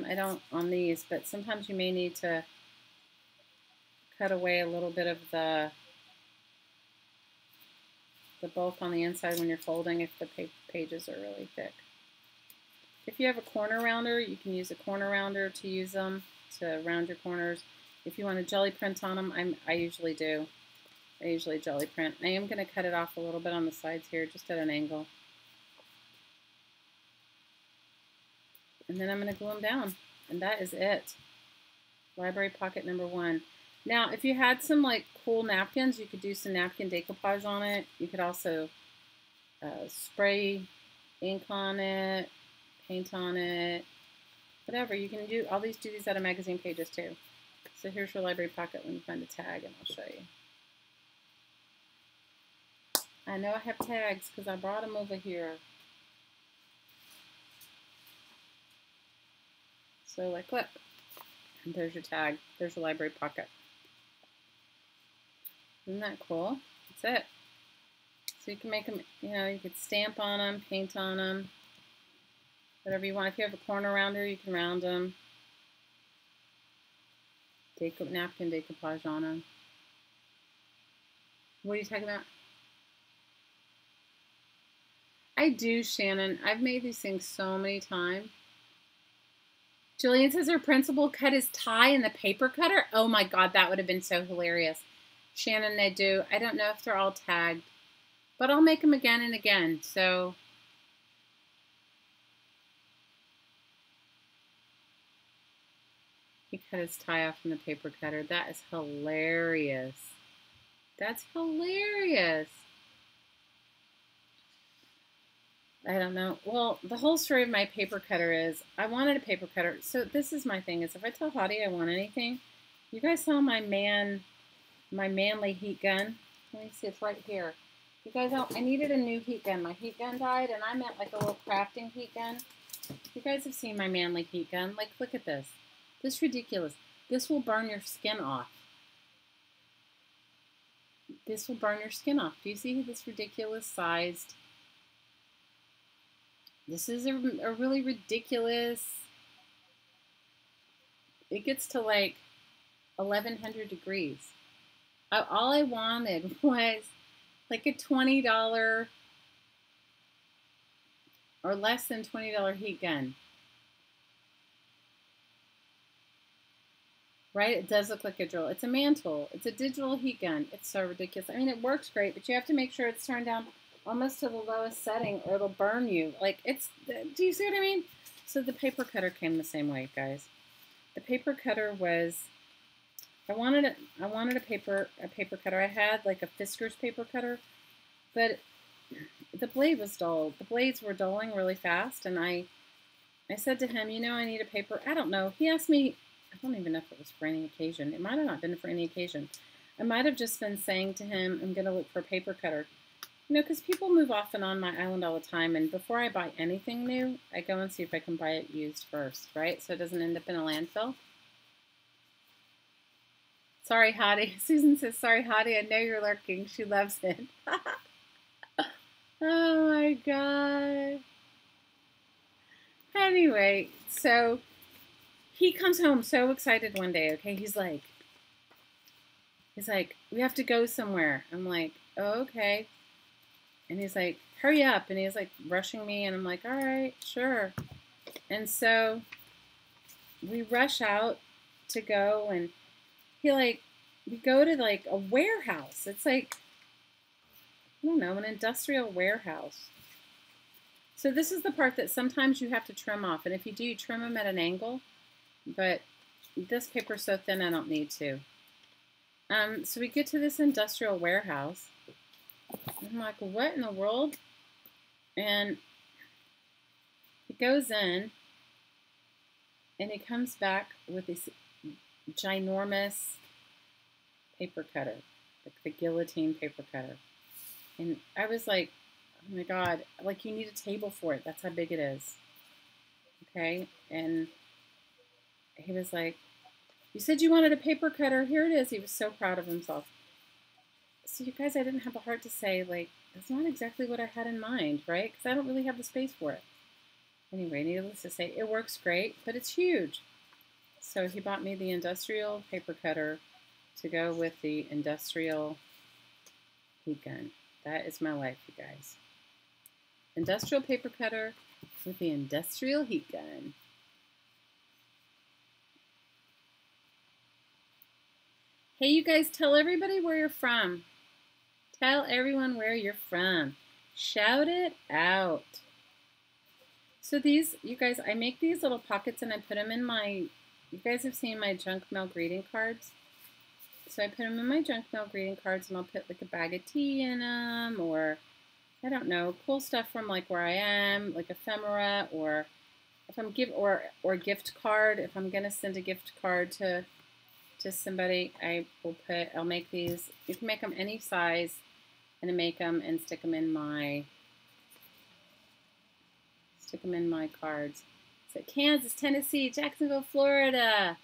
I don't on these, but sometimes you may need to cut away a little bit of the bulk on the inside when you're folding if the pages are really thick. If you have a corner rounder, you can use a corner rounder to use them to round your corners. If you want a jelly print on them, I usually do. I usually jelly print. I am going to cut it off a little bit on the sides here, just at an angle. And then I'm going to glue them down. And that is it. Library pocket number 1. Now, if you had some like cool napkins, you could do some napkin decoupage on it. You could also spray ink on it, paint on it, whatever. You can do all these. Do these out of magazine pages too. So here's your library pocket. Let me find a tag and I'll show you. I know I have tags because I brought them over here. So like, look, and there's your tag. There's your library pocket. Isn't that cool? That's it. So you can make them, you know, you could stamp on them, paint on them, whatever you want. If you have a corner rounder, you can round them. Napkin decoupage on them. What are you talking about? I do, Shannon. I've made these things so many times. Jillian says her principal cut his tie in the paper cutter. Oh my God, that would have been so hilarious. Shannon, they do. I don't know if they're all tagged, but I'll make them again and again. So he cut his tie off from the paper cutter. That is hilarious. That's hilarious. I don't know. Well, the whole story of my paper cutter is I wanted a paper cutter. So this is my thing is if I tell Hottie I want anything, you guys saw my manly heat gun. Let me see, it's right here. You guys know I needed a new heat gun. My heat gun died and I meant like a little crafting heat gun. You guys have seen my manly heat gun. Like, look at this. This is ridiculous. This will burn your skin off. This will burn your skin off. Do you see this ridiculous sized? This is a really ridiculous. It gets to like 1100 degrees. All I wanted was like a $20 or less than $20 heat gun. Right? It does look like a drill. It's a mantle. It's a digital heat gun. It's so ridiculous. I mean, it works great, but you have to make sure it's turned down almost to the lowest setting or it'll burn you. Like, it's, do you see what I mean? So the paper cutter came the same way, guys. The paper cutter was, I wanted a paper cutter. I had like a Fisker's paper cutter, but the blade was dull. The blades were dulling really fast, and I said to him, you know, I need a paper. I don't know. He asked me, I don't even know if it was for any occasion. It might have not been for any occasion. I might have just been saying to him, I'm going to look for a paper cutter. You know, because people move off and on my island all the time, and before I buy anything new, I go and see if I can buy it used first, right? So it doesn't end up in a landfill. Sorry, Hottie. Susan says, sorry, Hottie, I know you're lurking. She loves it. Oh, my God. Anyway, so he comes home so excited one day, okay? He's like, we have to go somewhere. I'm like, oh, okay. And he's like, hurry up. And he's like rushing me. And I'm like, all right, sure. And so we rush out to go. And we go to like a warehouse. It's like, I don't know, an industrial warehouse. So this is the part that sometimes you have to trim off. And if you do, you trim them at an angle. But this paper's so thin, I don't need to. So we get to this industrial warehouse. I'm like, what in the world? And he goes in, and he comes back with this ginormous paper cutter, like the guillotine paper cutter. And I was like, oh my God, like you need a table for it. That's how big it is. Okay? And he was like, you said you wanted a paper cutter. Here it is. He was so proud of himself. So you guys, I didn't have a heart to say, like, that's not exactly what I had in mind, right? Because I don't really have the space for it. Anyway, needless to say, it works great, but it's huge. So he bought me the industrial paper cutter to go with the industrial heat gun. That is my life, you guys. Industrial paper cutter with the industrial heat gun. Hey, you guys, tell everybody where you're from. Tell everyone where you're from. Shout it out. So these, you guys, I make these little pockets and I put them in my, you guys have seen my junk mail greeting cards. So I put them in my junk mail greeting cards and I'll put like a bag of tea in them, or I don't know, cool stuff from like where I am, like ephemera, or if I'm or gift card. If I'm gonna send a gift card to somebody, I'll make these. You can make them any size, and I make them and stick them in my cards. So Kansas, Tennessee, Jacksonville, Florida,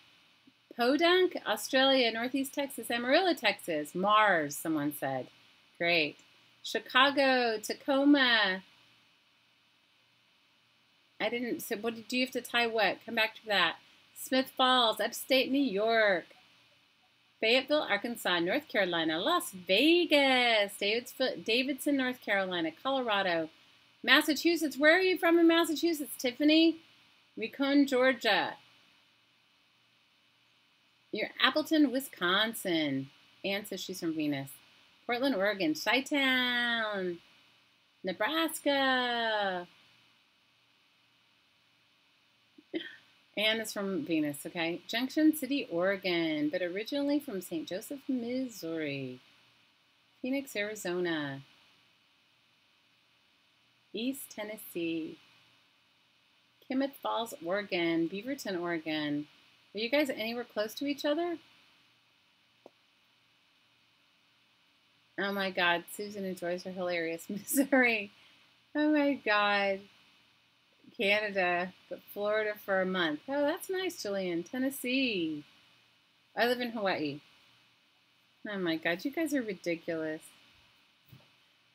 Podunk, Australia, Northeast Texas, Amarillo, Texas, Mars, someone said. Great. Chicago, Tacoma. So do you have to tie what? Come back to that. Smith Falls, upstate New York. Fayetteville, Arkansas, North Carolina, Las Vegas, Davidson, North Carolina, Colorado, Massachusetts. Where are you from in Massachusetts, Tiffany? Recon, Georgia. You're Appleton, Wisconsin. Anne says she's from Venus. Portland, Oregon. Chi-Town, Nebraska. Anne is from Venus, okay? Junction City, Oregon, but originally from St. Joseph, Missouri. Phoenix, Arizona. East Tennessee. Kimmitt Falls, Oregon. Beaverton, Oregon. Are you guys anywhere close to each other? Oh my God, Susan and Joyce are hilarious. Missouri. Oh my God. Canada, but Florida for a month. Oh, that's nice, Jillian. Tennessee. I live in Hawaii. Oh my God, you guys are ridiculous.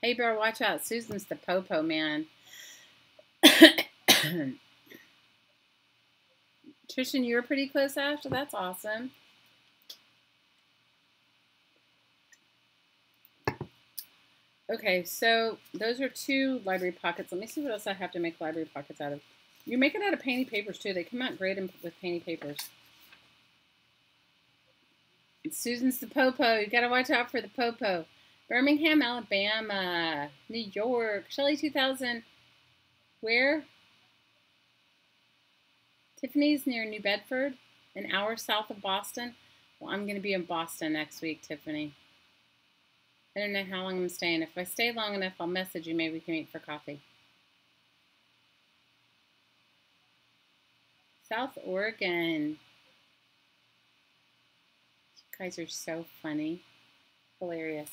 Hey, Bear, watch out. Susan's the popo, man. Trishan, you were pretty close, Ash, so that's awesome. Okay, so those are 2 library pockets. Let me see what else I have to make library pockets out of. You make it out of painty papers, too. They come out great with painty papers. Susan's the popo. You got to watch out for the popo. Birmingham, Alabama. New York. Shelley 2000. Where? Tiffany's near New Bedford, an hour south of Boston. Well, I'm going to be in Boston next week, Tiffany. I don't know how long I'm staying. If I stay long enough, I'll message you. Maybe we can meet for coffee. South Oregon. You guys are so funny. Hilarious.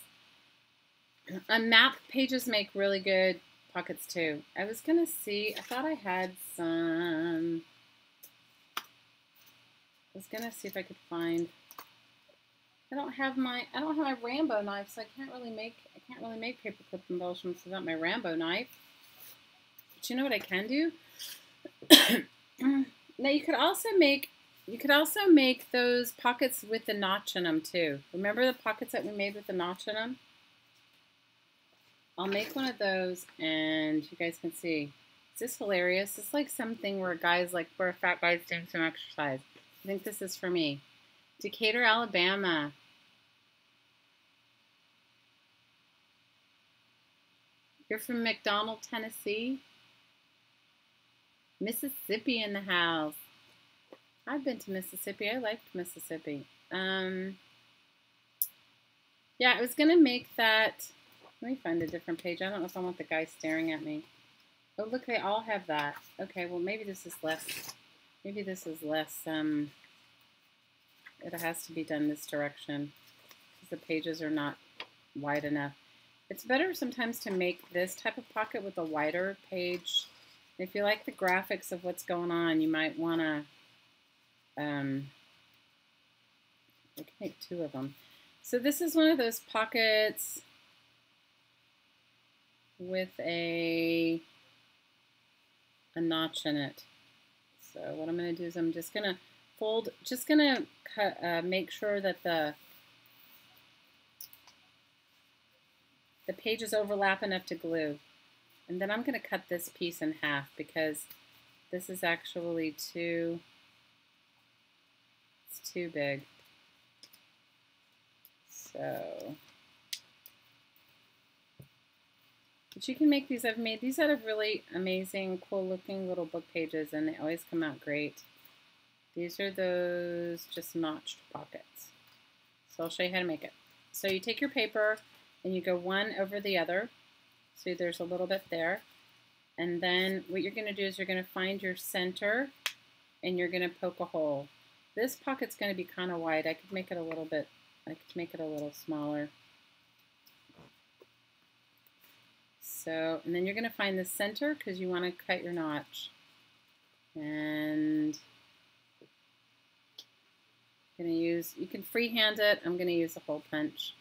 Map pages make really good pockets too. I was going to see, I thought I had some. I was going to see if I could find. I don't have my Rambo knife, so I can't really make paperclip embellishments without my Rambo knife. But you know what I can do? Now you could also make those pockets with the notch in them too. Remember the pockets that we made with the notch in them? I'll make one of those, and you guys can see. Is this hilarious? It's like something where a fat guy's doing some exercise. I think this is for me. Decatur, Alabama. You're from McDonald, Tennessee? Mississippi in the house. I've been to Mississippi. I liked Mississippi. Yeah, I was going to make that. Let me find a different page. I don't know if I want the guy staring at me. Oh, look, they all have that. Okay, well, maybe this is less. Maybe this is less. It has to be done this direction because the pages are not wide enough. It's better sometimes to make this type of pocket with a wider page. If you like the graphics of what's going on, you might want to, I can make 2 of them. So this is one of those pockets with a notch in it. So what I'm going to do is I'm just going to make sure that the pages overlap enough to glue. And then I'm going to cut this piece in half because this is actually it's too big. So But you can make these. I've made these out of really amazing, cool looking little book pages, and they always come out great. These are those just notched pockets. So I'll show you how to make it. So you take your paper and you go one over the other. So there's a little bit there. And then what you're going to do is you're going to find your center and you're going to poke a hole. This pocket's going to be kind of wide. I could make it a little bit, I could make it a little smaller. So, and then you're going to find the center because you want to cut your notch. And I'm going to use, you can freehand it. I'm going to use a hole punch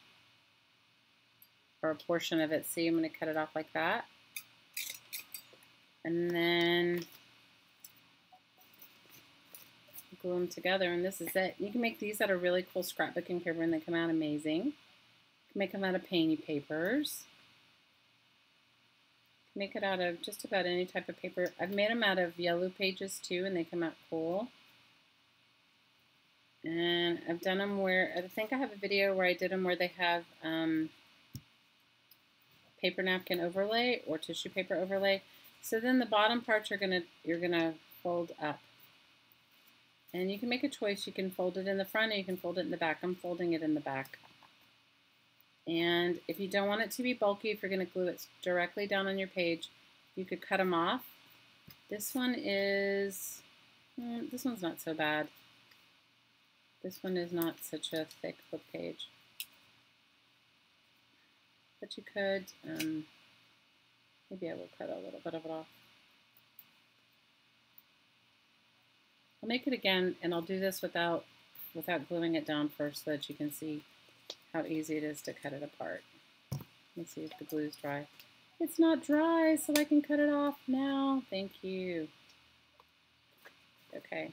for a portion of it. See, I'm going to cut it off like that. And then glue them together, and this is it. You can make these out of really cool scrapbooking paper, and they come out amazing. You can make them out of painty papers. You can make it out of just about any type of paper. I've made them out of yellow pages too, and they come out cool. And I've done them where, I think I have a video where I did them where they have paper napkin overlay or tissue paper overlay. So then the bottom parts you're gonna fold up. And you can make a choice. You can fold it in the front or you can fold it in the back. I'm folding it in the back. And if you don't want it to be bulky, if you're gonna glue it directly down on your page, you could cut them off. This one is, this one's not so bad. This one is not such a thick book page. But you could, maybe I will cut a little bit of it off. I'll make it again, and I'll do this without gluing it down first so that you can see how easy it is to cut it apart. Let's see if the glue's dry. It's not dry, so I can cut it off now. Thank you. Okay,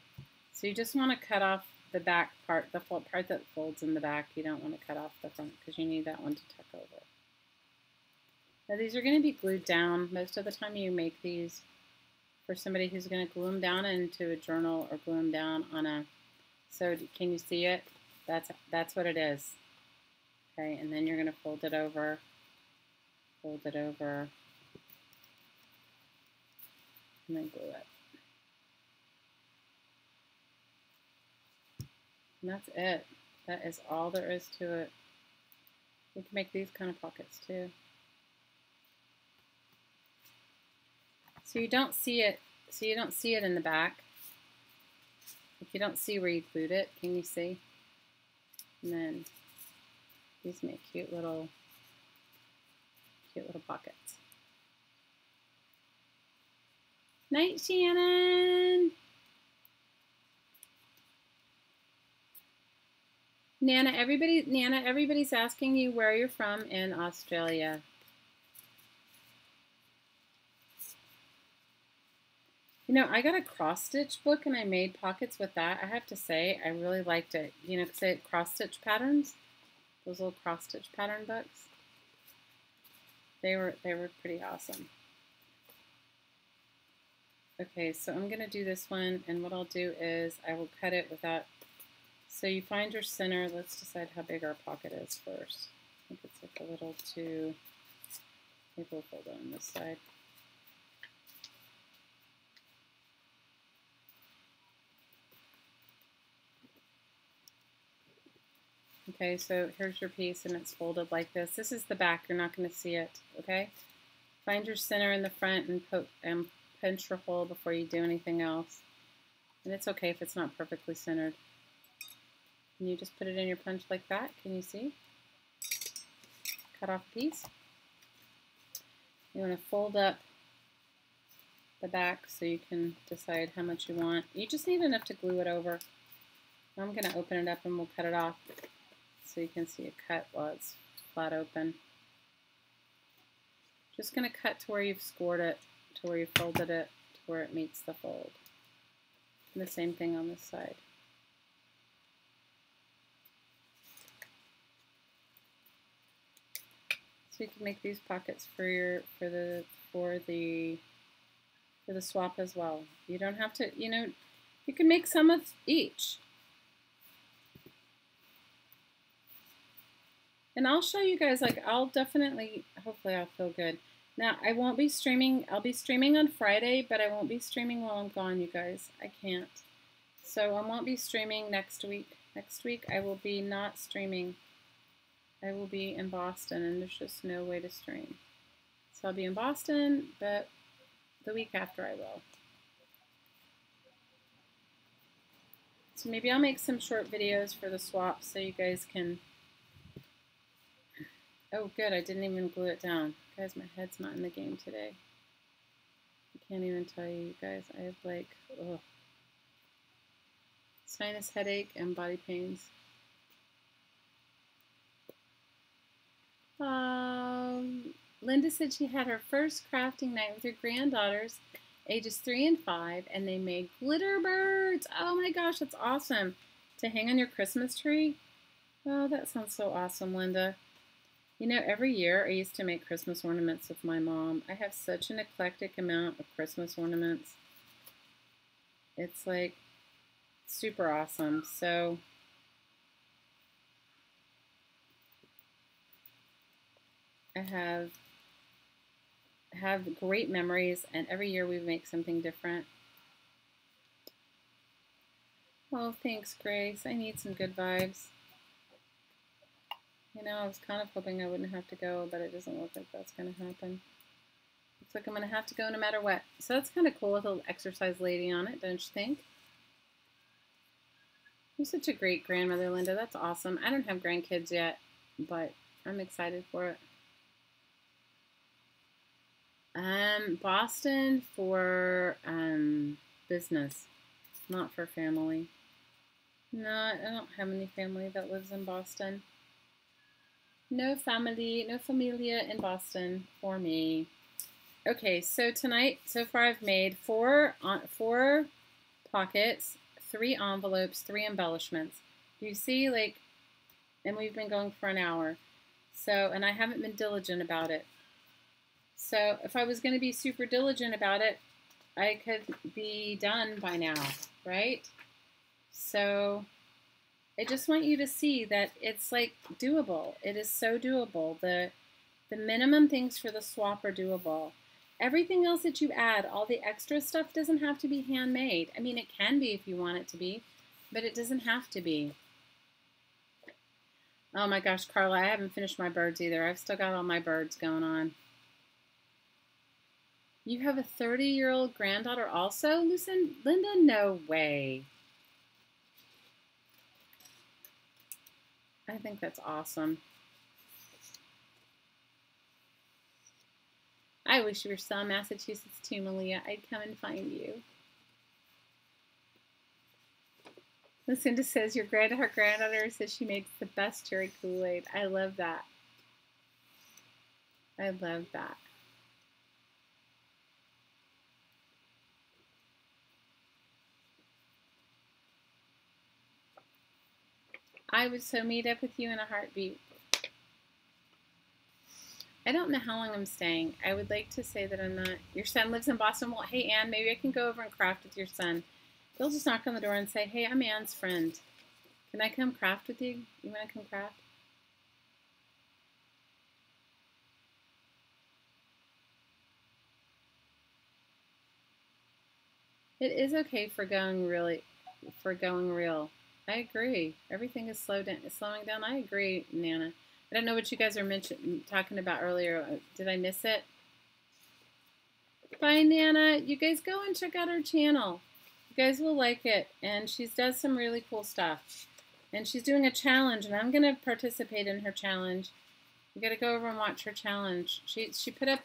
so you just want to cut off the back part, the part that folds in the back. You don't want to cut off the front because you need that one to tuck over. Now these are going to be glued down. Most of the time you make these for somebody who's going to glue them down into a journal or glue them down on a, so can you see it? That's what it is. Okay, and then you're going to fold it over, and then glue it. And that's it. That is all there is to it. You can make these kind of pockets too. So you don't see it. So you don't see it in the back. If you don't see where you glued it, can you see? And then these make cute little pockets. Night, Shannon. Nana, everybody's asking you where you're from in Australia. You know, I got a cross-stitch book and I made pockets with that. I have to say, I really liked it. You know, because it had cross-stitch patterns. Those little cross-stitch pattern books. They were pretty awesome. Okay, so I'm going to do this one, and what I'll do is I will cut it without. So you find your center. Let's decide how big our pocket is first. I think it's like a little too. Maybe we'll fold it on this side. Okay, so here's your piece and it's folded like this. This is the back, you're not going to see it, okay? Find your center in the front and punch your hole before you do anything else. And it's okay if it's not perfectly centered. And you just put it in your punch like that, can you see? Cut off a piece. You want to fold up the back so you can decide how much you want. You just need enough to glue it over. I'm going to open it up and we'll cut it off. So you can see a cut while it's flat open. Just going to cut to where you've scored it, to where you folded it, to where it meets the fold. And the same thing on this side. So you can make these pockets for the swap as well. You don't have to, you know, you can make some of each. And I'll show you guys, like, I'll definitely, hopefully I'll feel good. Now, I won't be streaming. I'll be streaming on Friday, but I won't be streaming while I'm gone, you guys. I can't. So I won't be streaming next week. Next week, I will be not streaming. I will be in Boston, and there's just no way to stream. So I'll be in Boston, but the week after I will. So maybe I'll make some short videos for the swap so you guys can... Oh, good. I didn't even glue it down. Guys, my head's not in the game today. I can't even tell you guys. I have like, ugh, sinus headache and body pains. Linda said she had her first crafting night with her granddaughters, ages 3 and 5, and they made glitter birds. Oh my gosh, that's awesome. To hang on your Christmas tree? Oh, that sounds so awesome, Linda. You know, every year I used to make Christmas ornaments with my mom. I have such an eclectic amount of Christmas ornaments. It's like super awesome. So I have great memories, and every year we make something different. Oh, thanks, Grace. I need some good vibes. You know, I was kind of hoping I wouldn't have to go, but it doesn't look like that's going to happen. Looks like I'm going to have to go no matter what. So that's kind of cool with a little exercise lady on it, don't you think? You're such a great grandmother, Linda. That's awesome. I don't have grandkids yet, but I'm excited for it. Boston for business, not for family. No, I don't have any family that lives in Boston. No family, no familia in Boston for me. Okay, so tonight, so far I've made four pockets, 3 envelopes, 3 embellishments. You see, like, and we've been going for an hour. So, and I haven't been diligent about it. So if I was going to be super diligent about it, I could be done by now, right? So I just want you to see that it's like doable. It is so doable. The minimum things for the swap are doable. Everything else that you add, all the extra stuff, doesn't have to be handmade. I mean, it can be if you want it to be, but it doesn't have to be. Oh my gosh, Carla, I haven't finished my birds either. I've still got all my birds going on. You have a 30-year-old granddaughter also, Linda? No way. I think that's awesome. I wish you were still in Massachusetts too, Malia. I'd come and find you. Lucinda says her granddaughter says she makes the best cherry Kool-Aid. I love that. I love that. I would so meet up with you in a heartbeat. I don't know how long I'm staying. I would like to say that I'm not. Your son lives in Boston. Well, hey, Ann, maybe I can go over and craft with your son. They'll just knock on the door and say, hey, I'm Ann's friend. Can I come craft with you? You want to come craft? It is okay for going real. I agree. Everything is slowing down. I agree, Nana. I don't know what you guys are talking about earlier. Did I miss it? Bye, Nana. You guys go and check out her channel. You guys will like it. And she does some really cool stuff. And she's doing a challenge, and I'm going to participate in her challenge. You got to go over and watch her challenge. She put up...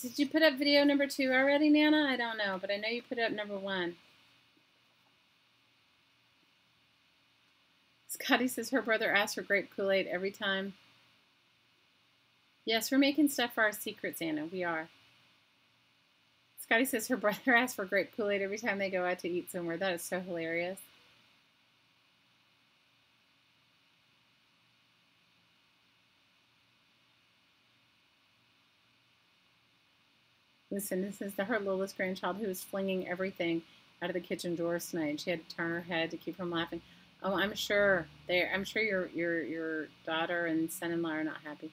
Did you put up video number 2 already, Nana? I don't know, but I know you put up number 1. Scotty says her brother asks for grape Kool-Aid every time. Yes, we're making stuff for our secrets, Anna. We are. Scotty says her brother asks for grape Kool-Aid every time they go out to eat somewhere. That is so hilarious. Listen, this is her littlest grandchild who was flinging everything out of the kitchen drawers tonight. She had to turn her head to keep from laughing. Oh, I'm sure your daughter and son-in-law are not happy.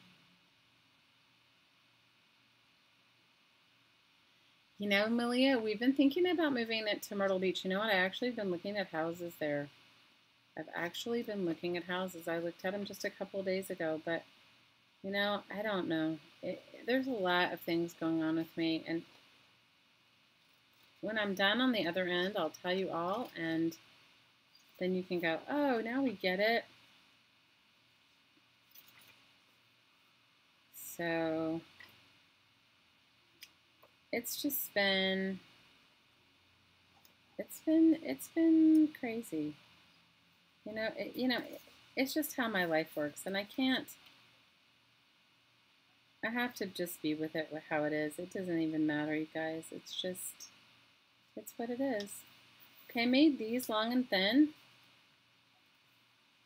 You know, Malia, we've been thinking about moving it to Myrtle Beach. You know what? I actually have been looking at houses there. I've actually been looking at houses. I looked at them just a couple of days ago, but you know, I don't know. There's a lot of things going on with me, and when I'm done on the other end, I'll tell you all, and then you can go, oh, now we get it. So it's just been, it's been crazy. It's just how my life works, and I have to just be with it, with how it is. It doesn't even matter, you guys. It's what it is. Okay, I made these long and thin. You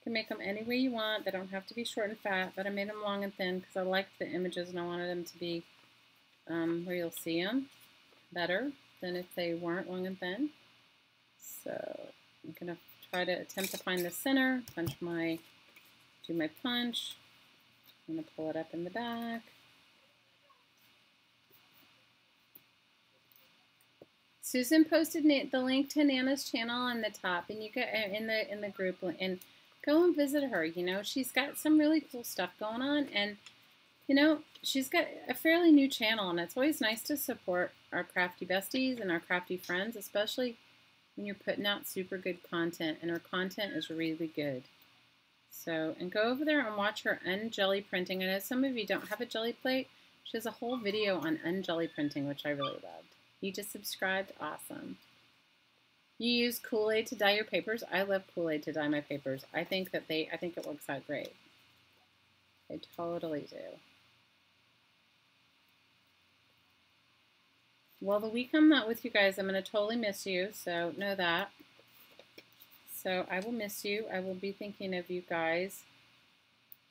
can make them any way you want. They don't have to be short and fat, but I made them long and thin because I liked the images and I wanted them to be where you'll see them better than if they weren't long and thin. So I'm going to try to attempt to find the center, do my punch. I'm going to pull it up in the back. Susan posted the link to Nana's channel on the top, and you get in the group, and go and visit her. You know, she's got some really cool stuff going on, and you know, she's got a fairly new channel, and it's always nice to support our crafty besties and our crafty friends, especially when you're putting out super good content, and her content is really good. So, and go over there and watch her unjelly printing. I know some of you don't have a jelly plate. She has a whole video on unjelly printing, which I really loved. You just subscribed? Awesome. You use Kool-Aid to dye your papers? I love Kool-Aid to dye my papers. I think it works out great. I totally do. Well, the week I'm not with you guys, I'm going to totally miss you, so know that. So I will miss you. I will be thinking of you guys,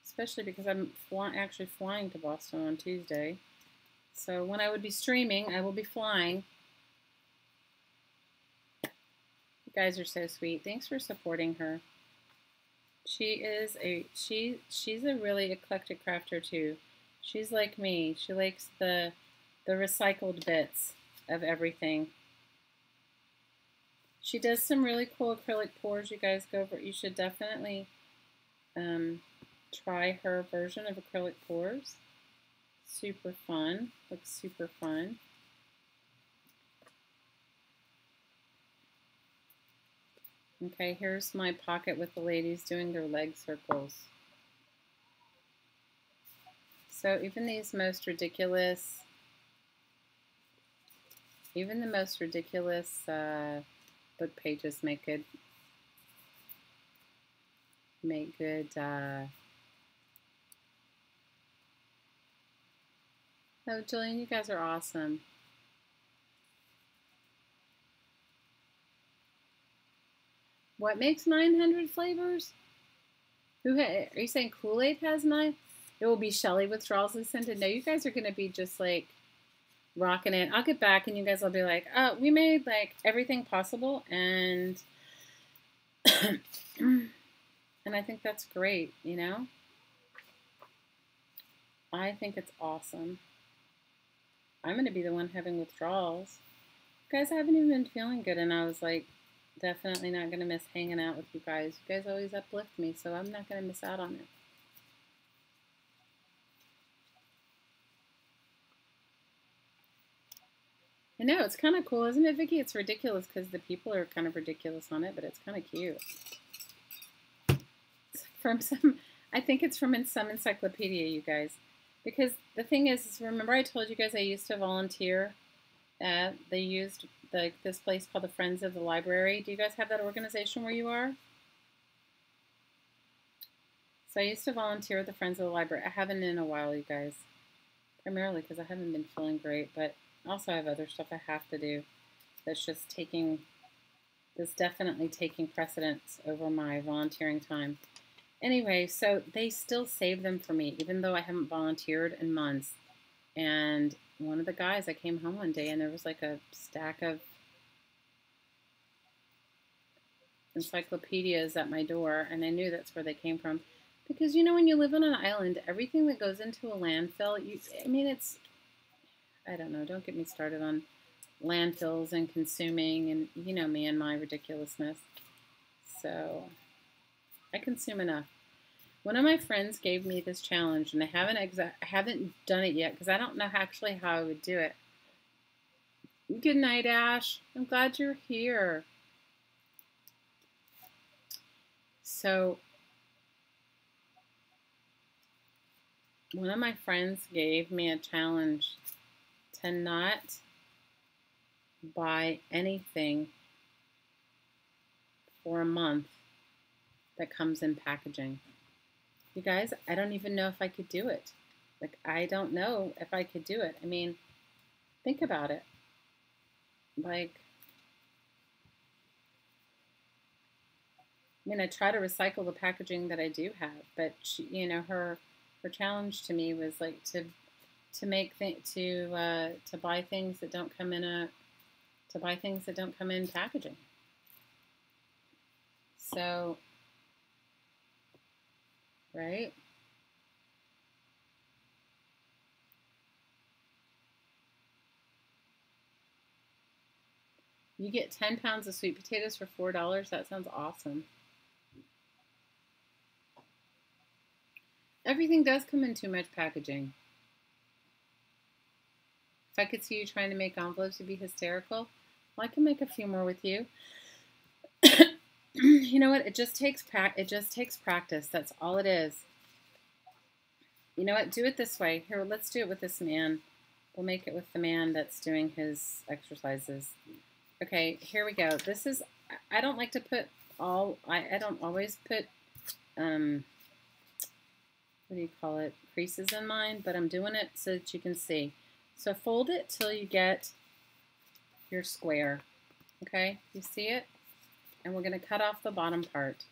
especially because I'm actually flying to Boston on Tuesday. So when I would be streaming, I will be flying. You guys are so sweet. Thanks for supporting her. She's a really eclectic crafter too. She's like me. She likes the recycled bits of everything. She does some really cool acrylic pours. You guys go over. You should definitely try her version of acrylic pours. Super fun. Looks super fun. Okay, here's my pocket with the ladies doing their leg circles. So even the most ridiculous book pages make good oh, Jillian, you guys are awesome. What makes 900 flavors? Are you saying Kool-Aid has 9? It will be Shelly with Charles and Cinta. No, you guys are going to be just like rocking it. I'll get back and you guys will be like, oh, we made like everything possible, and and I think that's great, you know? I think it's awesome. I'm going to be the one having withdrawals. Guys, I haven't even been feeling good, and I was like, definitely not going to miss hanging out with you guys. You guys always uplift me, so I'm not going to miss out on it. I know, it's kind of cool, isn't it, Vicki? It's ridiculous because the people are kind of ridiculous on it, but it's kind of cute. It's from I think it's from some encyclopedia, you guys. Because the thing is remember I told you guys I used to volunteer at, they used this place called the Friends of the Library. Do you guys have that organization where you are? So I used to volunteer at the Friends of the Library. I haven't in a while, you guys. Primarily because I haven't been feeling great, but also I have other stuff I have to do that's definitely taking precedence over my volunteering time. Anyway, so they still save them for me, even though I haven't volunteered in months. And one of the guys, I came home one day and there was like a stack of encyclopedias at my door, and I knew that's where they came from. Because, you know, when you live on an island, everything that goes into a landfill, I don't know, don't get me started on landfills and consuming, and you know me and my ridiculousness. So I consume enough. One of my friends gave me this challenge, and I haven't done it yet because I don't know actually how I would do it. Good night, Ash. I'm glad you're here. So one of my friends gave me a challenge to not buy anything for a month that comes in packaging. You guys, I don't even know if I could do it. Like, I don't know if I could do it. I mean, think about it. Like, I mean, I try to recycle the packaging that I do have, but she, you know, her challenge to me was like to buy things that don't come in packaging. So, right? You get 10 pounds of sweet potatoes for $4. That sounds awesome. Everything does come in too much packaging. If I could see you trying to make envelopes, it'd be hysterical. Well, I can make a few more with you. You know what? It just takes practice. That's all it is. You know what? Do it this way. Here, let's do it with this man. We'll make it with the man that's doing his exercises. Okay, here we go. This is, I don't like to put all, I don't always put, what do you call it, creases in mine, but I'm doing it so that you can see. So fold it till you get your square, okay? You see it? And we're going to cut off the bottom part.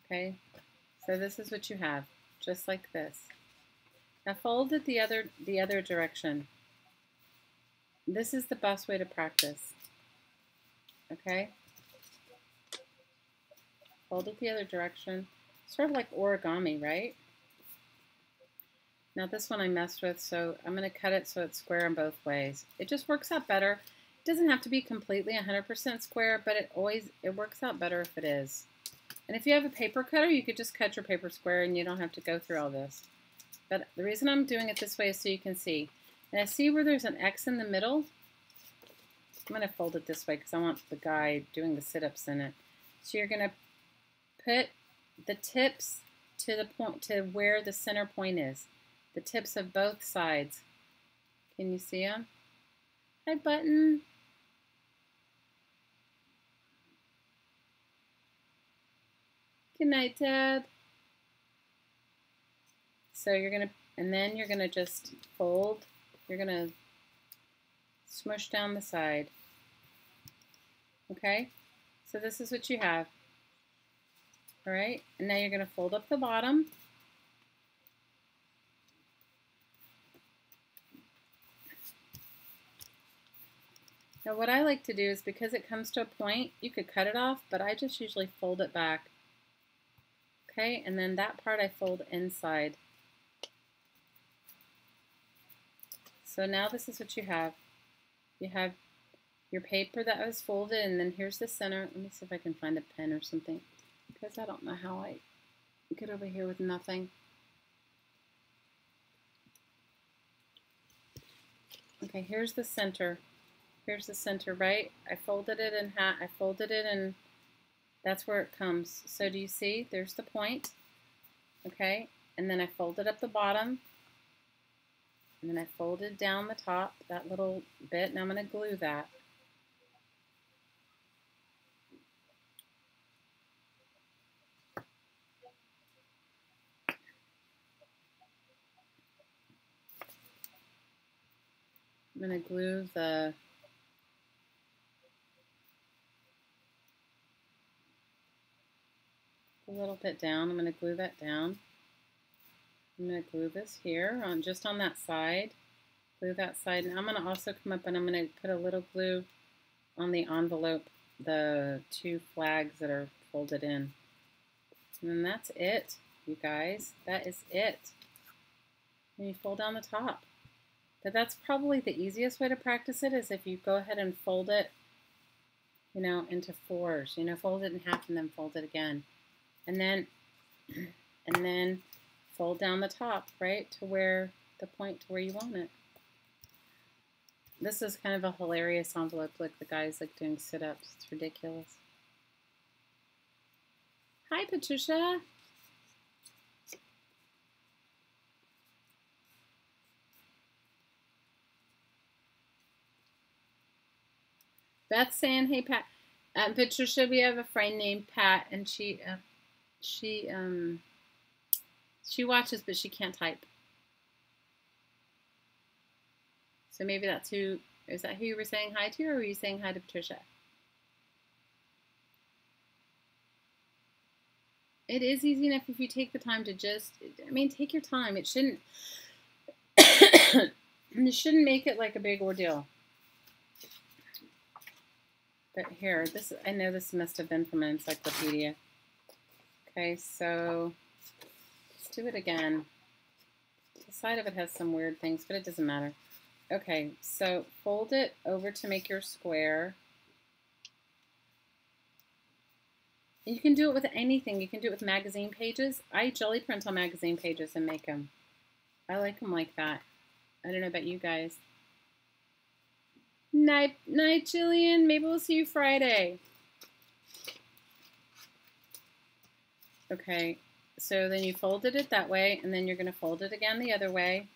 Okay, so this is what you have, just like this. Now fold it the other direction. This is the best way to practice. Okay? Fold it the other direction. Sort of like origami, right? Now this one I messed with, so I'm going to cut it so it's square in both ways. It just works out better. It doesn't have to be completely 100% square, but it works out better if it is. And if you have a paper cutter, you could just cut your paper square and you don't have to go through all this. But the reason I'm doing it this way is so you can see. And I see where there's an X in the middle. I'm going to fold it this way because I want the guy doing the sit-ups in it. So you're going to put the tips to the point, to where the center point is. The tips of both sides. Can you see them? Hi, Button. Good night, Deb. So you're going to, and then you're going to just fold. You're going to smush down the side. Okay? So this is what you have. All right? And now you're going to fold up the bottom. Now what I like to do is, because it comes to a point, you could cut it off, but I just usually fold it back. Okay? And then that part I fold inside. So now this is what you have. You have your paper that was folded, and then here's the center. Let me see if I can find a pen or something, because I don't know how I get over here with nothing. Okay, here's the center. Here's the center, right? I folded it in half. I folded it, and that's where it comes. So do you see? There's the point. Okay, and then I folded up the bottom. And then I folded down the top, that little bit, and I'm going to glue that. I'm going to glue the little bit down. I'm going to glue that down. I'm going to glue this here, just on that side. Glue that side. And I'm going to also come up and I'm going to put a little glue on the envelope, the two flags that are folded in. And then that's it, you guys. That is it. And you fold down the top. But that's probably the easiest way to practice it, is if you go ahead and fold it, you know, into fours. You know, fold it in half and then fold it again. And then fold down the top, right, to where the point to where you want it. This is kind of a hilarious envelope. Look, the guy's like doing sit-ups. It's ridiculous. Hi, Patricia. Beth's saying, hey, Pat. Patricia, we have a friend named Pat, and she watches, but she can't type. So maybe that's who, is that who you were saying hi to, or were you saying hi to Patricia? It is easy enough if you take the time to just, I mean, take your time. It shouldn't, it shouldn't make it like a big ordeal. But here, this, I know this must have been from an encyclopedia. Okay, so let's do it again. The side of it has some weird things, but it doesn't matter. Okay, so fold it over to make your square. You can do it with anything. You can do it with magazine pages. I jelly print on magazine pages and make them. I like them like that. I don't know about you guys. Night, Jillian. Maybe we'll see you Friday. Okay, so then you folded it that way, and then you're going to fold it again the other way.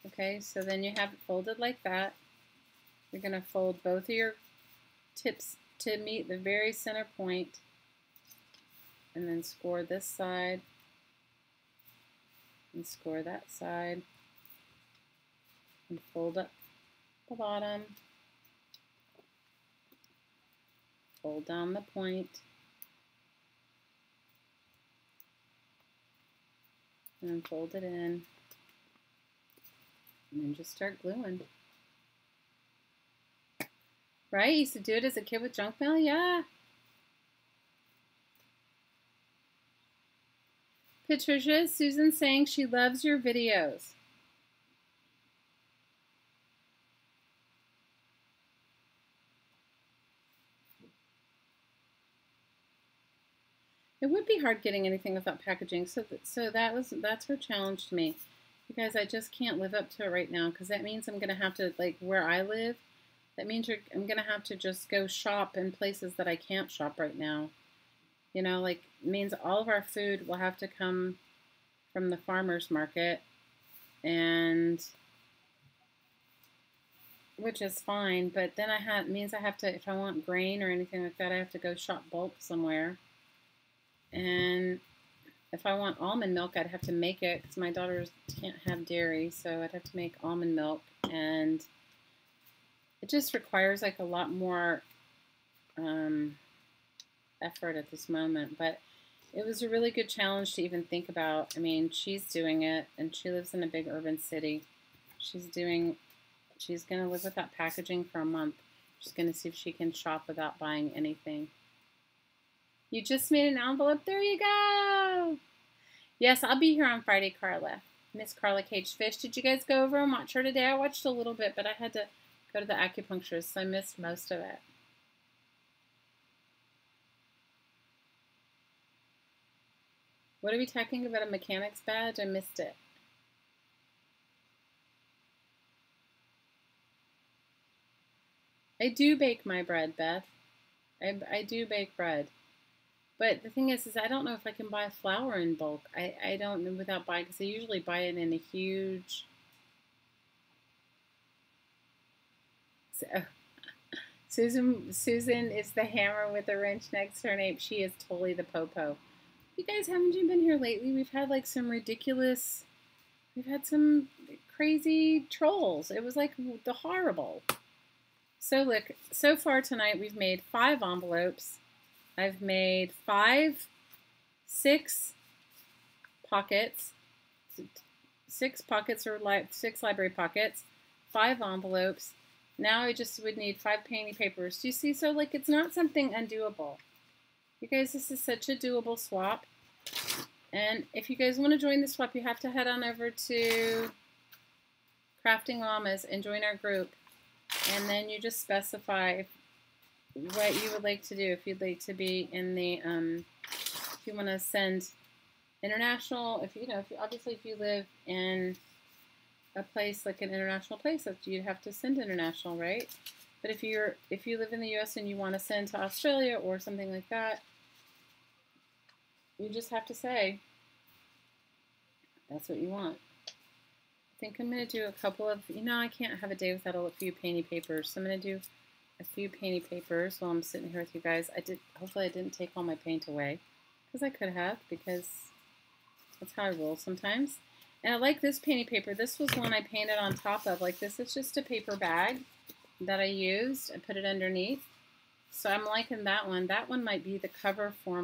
Okay, so then you have it folded like that. You're going to fold both of your tips to meet the very center point, and then score this side, and score that side, and fold up the bottom, fold down the point, and then fold it in, and then just start gluing. Right? You used to do it as a kid with junk mail? Yeah. Patricia, Susan's saying she loves your videos. It would be hard getting anything without packaging, so that's her challenge to me. You guys, I just can't live up to it right now, because that means I'm going to have to, like, where I live, that means I'm going to have to just go shop in places that I can't shop right now. You know, like, it means all of our food will have to come from the farmer's market, and which is fine, but then it means I have to, if I want grain or anything like that, I have to go shop bulk somewhere. And if I want almond milk, I'd have to make it, because my daughters can't have dairy, so I'd have to make almond milk, and it just requires like a lot more effort at this moment. But it was a really good challenge to even think about. I mean, she's doing it, and she lives in a big urban city. She's going to live without packaging for a month. She's going to see if she can shop without buying anything. You just made an envelope. There you go. Yes, I'll be here on Friday, Carla. Miss Carla Cage Fish. Did you guys go over and watch her today? I watched a little bit, but I had to go to the acupuncturist, so I missed most of it. What are we talking about? A mechanic's badge? I missed it. I do bake my bread, Beth. I do bake bread. But the thing is I don't know if I can buy flour in bulk. I don't know without buying, because I usually buy it in a huge... So, Susan is the hammer with the wrench next to her name. She is totally the popo. You guys, haven't you been here lately? We've had like some ridiculous... We've had some crazy trolls. It was like the horrible. So look, so far tonight we've made 5 envelopes. I've made 6 pockets, 6 pockets or 6 library pockets, 5 envelopes. Now I just would need 5 painty papers. Do you see? So like it's not something undoable. You guys, this is such a doable swap. And if you guys want to join the swap, you have to head on over to Crafting Llamas and join our group. And then you just specify what you would like to do. If you'd like to be in the, if you want to send international, if you live in a place like an international place, you'd have to send international, right? But if you live in the U.S. and you want to send to Australia or something like that, you just have to say that's what you want. I think I'm going to do a couple of, I can't have a day without a few painty papers. So I'm going to do a few painty papers while I'm sitting here with you guys. Hopefully I didn't take all my paint away, because I could have, because that's how I roll sometimes. And I like this painty paper. This was one I painted on top of. Like, this is just a paper bag that I used and put it underneath. So I'm liking that one. That one might be the cover for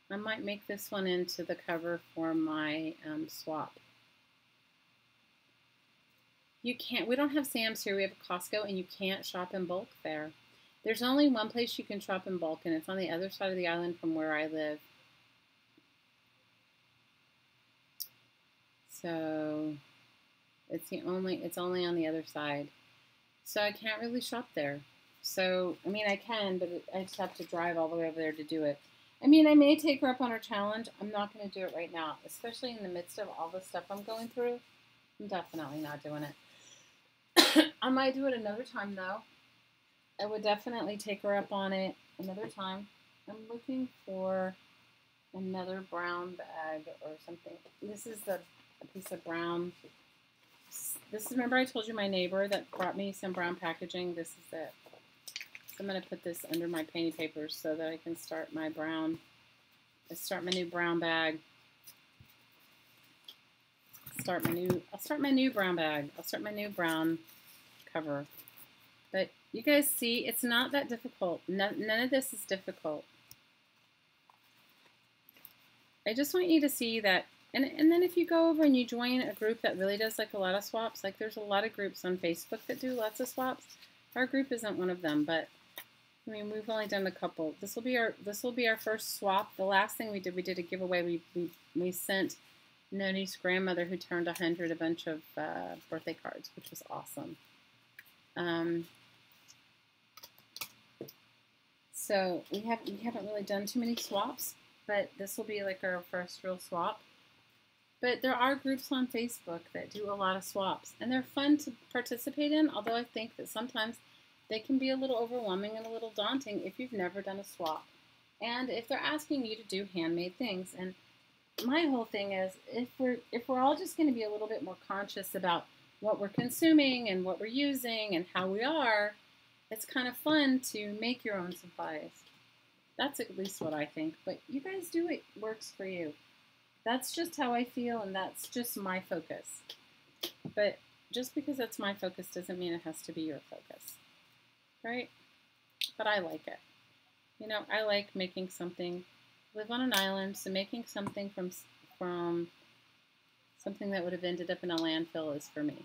I might make this one into the cover for my swap. We don't have Sam's here, we have Costco, and you can't shop in bulk there. There's only one place you can shop in bulk, and it's on the other side of the island from where I live. So it's only on the other side. So I can't really shop there. So, I mean, I can, but I just have to drive all the way over there to do it. I mean, I may take her up on her challenge. I'm not going to do it right now, especially in the midst of all the stuff I'm going through. I'm definitely not doing it. I might do it another time, though. I would definitely take her up on it another time. I'm looking for another brown bag or something. This is a piece of brown. Remember I told you my neighbor that brought me some brown packaging? This is it. So I'm going to put this under my painting papers so that I can start my new brown bag. I'll start my new brown bag. I'll start my new brown cover. But you guys see, it's not that difficult. None of this is difficult. I just want you to see that, and then if you go over and you join a group that really does like a lot of swaps, like there's a lot of groups on Facebook that do lots of swaps. Our group isn't one of them, but I mean, we've only done a couple. This will be our first swap. The last thing we did a giveaway. We sent Noni's grandmother, who turned 100, a bunch of birthday cards, which was awesome. So we haven't really done too many swaps, but this will be like our first real swap. But there are groups on Facebook that do a lot of swaps, and they're fun to participate in, although I think that sometimes they can be a little overwhelming and a little daunting if you've never done a swap. And if they're asking you to do handmade things. And my whole thing is, if we're all just going to be a little bit more conscious about what we're consuming and what we're using and how we are, it's kind of fun to make your own supplies. That's at least what I think. But you guys do what works for you. That's just how I feel, and that's just my focus. But just because that's my focus doesn't mean it has to be your focus. Right? But I like it. I like making something. Live on an island, so making something from something that would have ended up in a landfill is for me.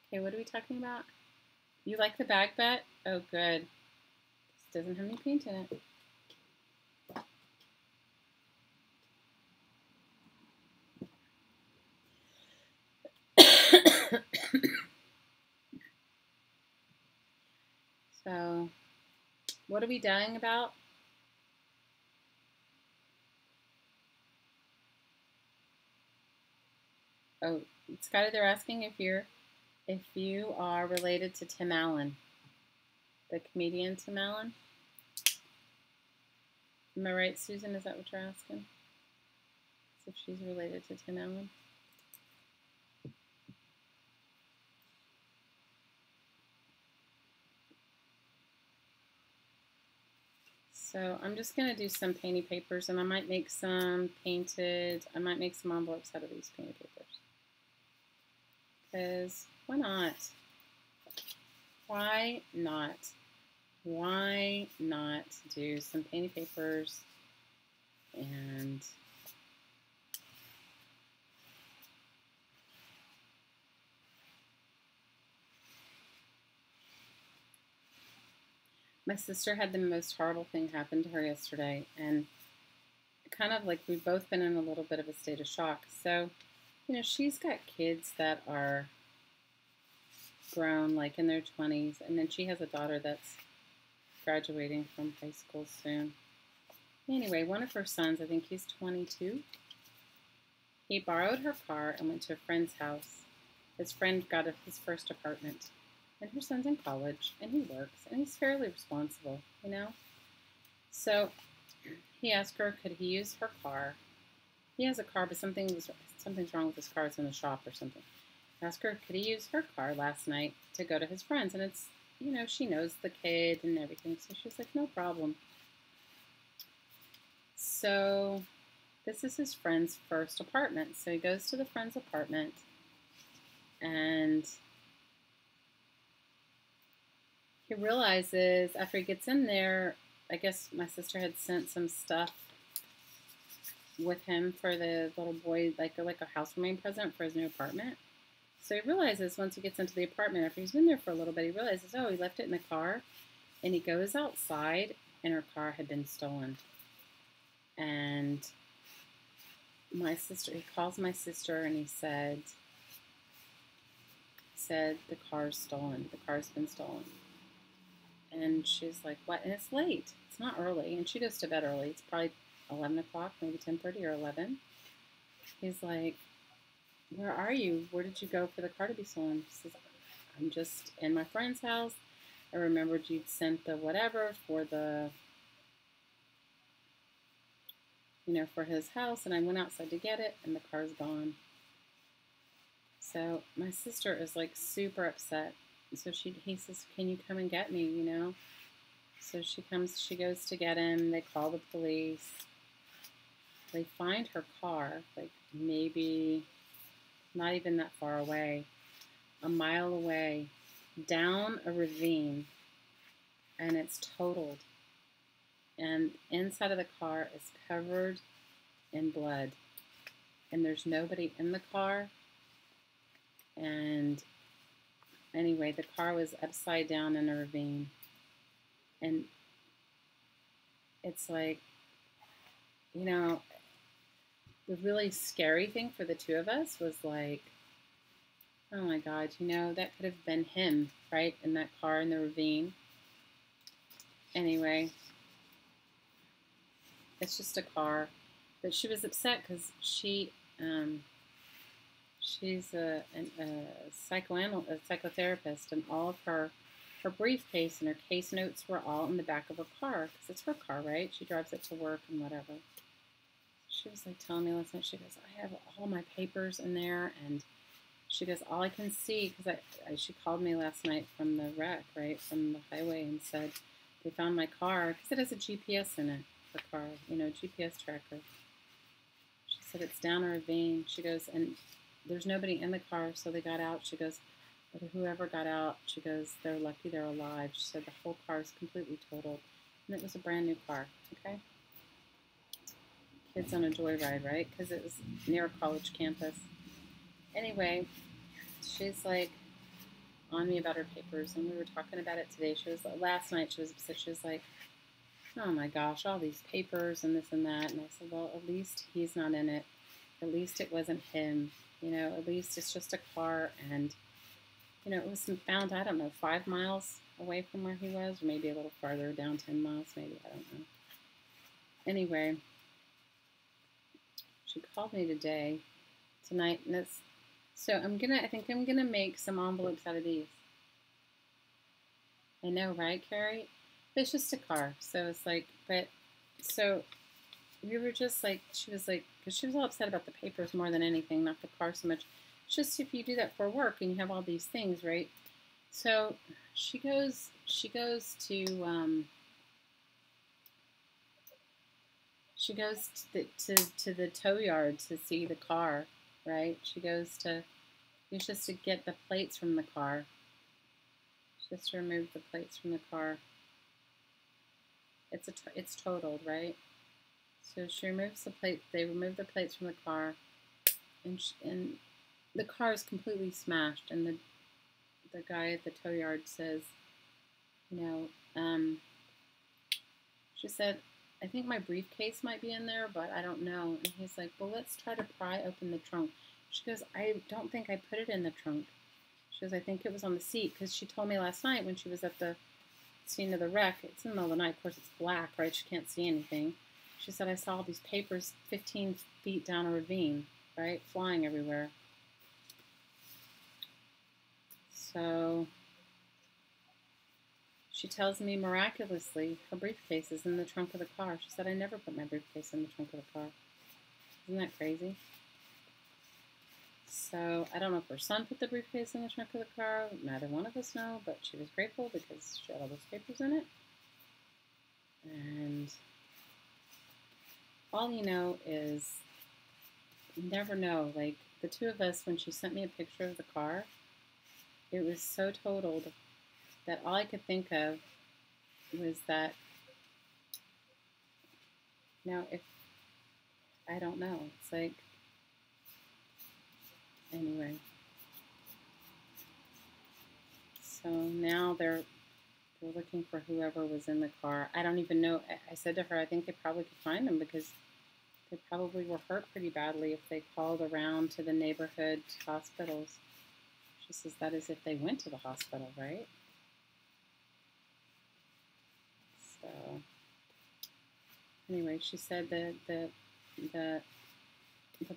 Okay, what are we talking about? You like the bag bet? Oh, good. This doesn't have any paint in it. So, what are we dying about? Oh, Scotty, they're asking if you are related to Tim Allen, the comedian Tim Allen. Am I right, Susan? Is that what you're asking? If she's related to Tim Allen? So I'm just going to do some painty papers, and I might make some envelopes out of these painty papers. Because why not? Why not? Why not do some painty papers and My sister had the most horrible thing happen to her yesterday, and kind of like we've both been in a little bit of a state of shock. So, she's got kids that are grown, like in their 20s, and then she has a daughter that's graduating from high school soon. Anyway, one of her sons, I think he's 22, he borrowed her car and went to a friend's house. His friend got his first apartment, and her son's in college, and he works, and he's fairly responsible. So he asked her, could he use her car? He has a car, but something's wrong with his car. It's in the shop or something. Asked her, could he use her car last night to go to his friends? And it's, she knows the kid and everything. So she's like, no problem. So this is his friend's first apartment. So he goes to the friend's apartment, and he realizes after he gets in there, I guess my sister had sent some stuff with him for the little boy, like a housewarming present for his new apartment. So he realizes once he gets into the apartment, after he's been there for a little bit, he realizes, oh, he left it in the car. And he goes outside, and her car had been stolen. And he calls my sister, and he said the car's stolen. The car's been stolen. And she's like, what? And it's late. It's not early. And she goes to bed early. It's probably 11 o'clock, maybe 10:30 or 11. He's like, where are you? Where did you go for the car to be stolen? She says, I'm just in my friend's house. I remembered you'd sent the whatever for the, for his house, and I went outside to get it, and the car's gone. So my sister is like super upset. So he says, can you come and get me, So she goes to get him. They call the police. They find her car, like maybe not even that far away, a mile away, down a ravine, and it's totaled. And inside of the car is covered in blood. And there's nobody in the car. And anyway, the car was upside down in a ravine. And it's like, the really scary thing for the two of us was like, oh my God, that could have been him, right? In that car in the ravine. Anyway, it's just a car. But she was upset because she's a psychotherapist, and all of her briefcase and her case notes were all in the back of her car, because it's her car, right? She drives it to work and whatever. She was like telling me last night, she goes, I have all my papers in there, and she goes, all I can see, because she called me last night from the wreck, right, from the highway, and said they found my car, because it has a GPS in it, her car, GPS tracker. She said it's down a ravine. She goes, and there's nobody in the car, so they got out. She goes, but whoever got out, she goes, they're lucky they're alive. She said the whole car is completely totaled, and it was a brand new car, okay? Kids on a joyride, right? Because it was near a college campus. Anyway, she's like on me about her papers, and we were talking about it today. Last night she was upset. She was like, oh my gosh, all these papers and this and that. And I said, well, at least he's not in it. At least it wasn't him. At least it's just a car, and it was found, I don't know, 5 miles away from where he was, or maybe a little farther, down 10 miles, maybe, I don't know. Anyway, she called me tonight, and so I think I'm gonna make some envelopes out of these. I know, right, Carrie? But it's just a car, so it's like, so we were just like, she was like, because she was all upset about the papers more than anything, not the car so much. It's just if you do that for work and you have all these things, right? So she goes to the tow yard to see the car, right? She goes to, it's just to get the plates from the car. Just to remove the plates from the car. It's totaled, right? So she removes the plate. They remove the plates from the car, and the car is completely smashed. And the guy at the tow yard says, She said, I think my briefcase might be in there, but I don't know. And he's like, well, let's try to pry open the trunk. She goes, I don't think I put it in the trunk. She goes, I think it was on the seat, because she told me last night when she was at the scene of the wreck, it's in the middle of the night, of course it's black, right? She can't see anything. She said, I saw all these papers 15 feet down a ravine, right? Flying everywhere. So she tells me miraculously her briefcase is in the trunk of the car. She said, I never put my briefcase in the trunk of the car. Isn't that crazy? So I don't know if her son put the briefcase in the trunk of the car. Neither one of us know, but she was grateful because she had all those papers in it. And all you know is you never know. Like the two of us, when she sent me a picture of the car, it was so totaled that all I could think of was that, if, I don't know, it's like, anyway. So now they're looking for whoever was in the car. I don't even know. I said to her, I think they probably could find them because they probably were hurt pretty badly if they called around to the neighborhood hospitals. She says that is if they went to the hospital, right? So anyway, she said that the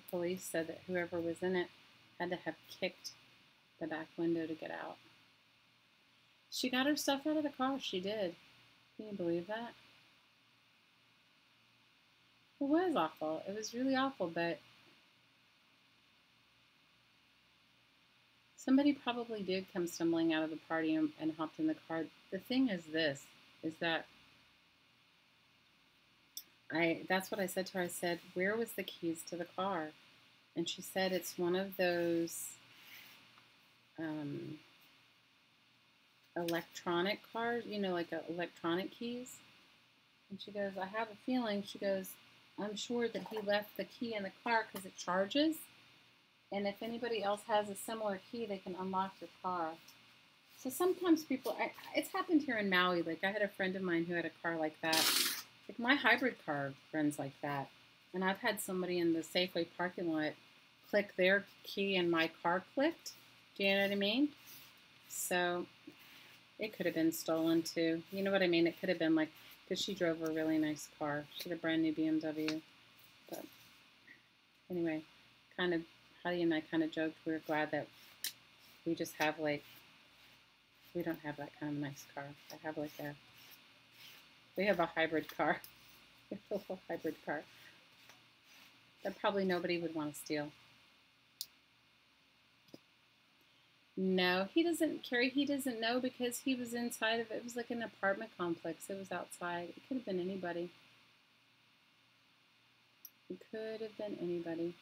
police said that whoever was in it had to have kicked the back window to get out. She got her stuff out of the car. She did. Can you believe that? It was awful. It was really awful, but somebody probably did come stumbling out of the party and hopped in the car. The thing is that that's what I said to her. I said, where was the keys to the car? And she said it's one of those electronic cars, like electronic keys. And she goes, I have a feeling, she goes, I'm sure that he left the key in the car because it charges. And if anybody else has a similar key, they can unlock your car. So sometimes people, it's happened here in Maui. Like I had a friend of mine who had a car like that. Like my hybrid car runs like that. And I've had somebody in the Safeway parking lot click their key and my car clicked. Do you know what I mean? So it could have been stolen too. You know what I mean? It could have been like, because she drove a really nice car. She had a brand new BMW. But anyway, Heidi and I kind of joked. We were glad that we just have we don't have that kind of nice car. I have we have a hybrid car. We have a little hybrid car that probably nobody would want to steal. No, he doesn't carry. He doesn't know because he was inside of it. It was like an apartment complex. It was outside. It could have been anybody. It could have been anybody.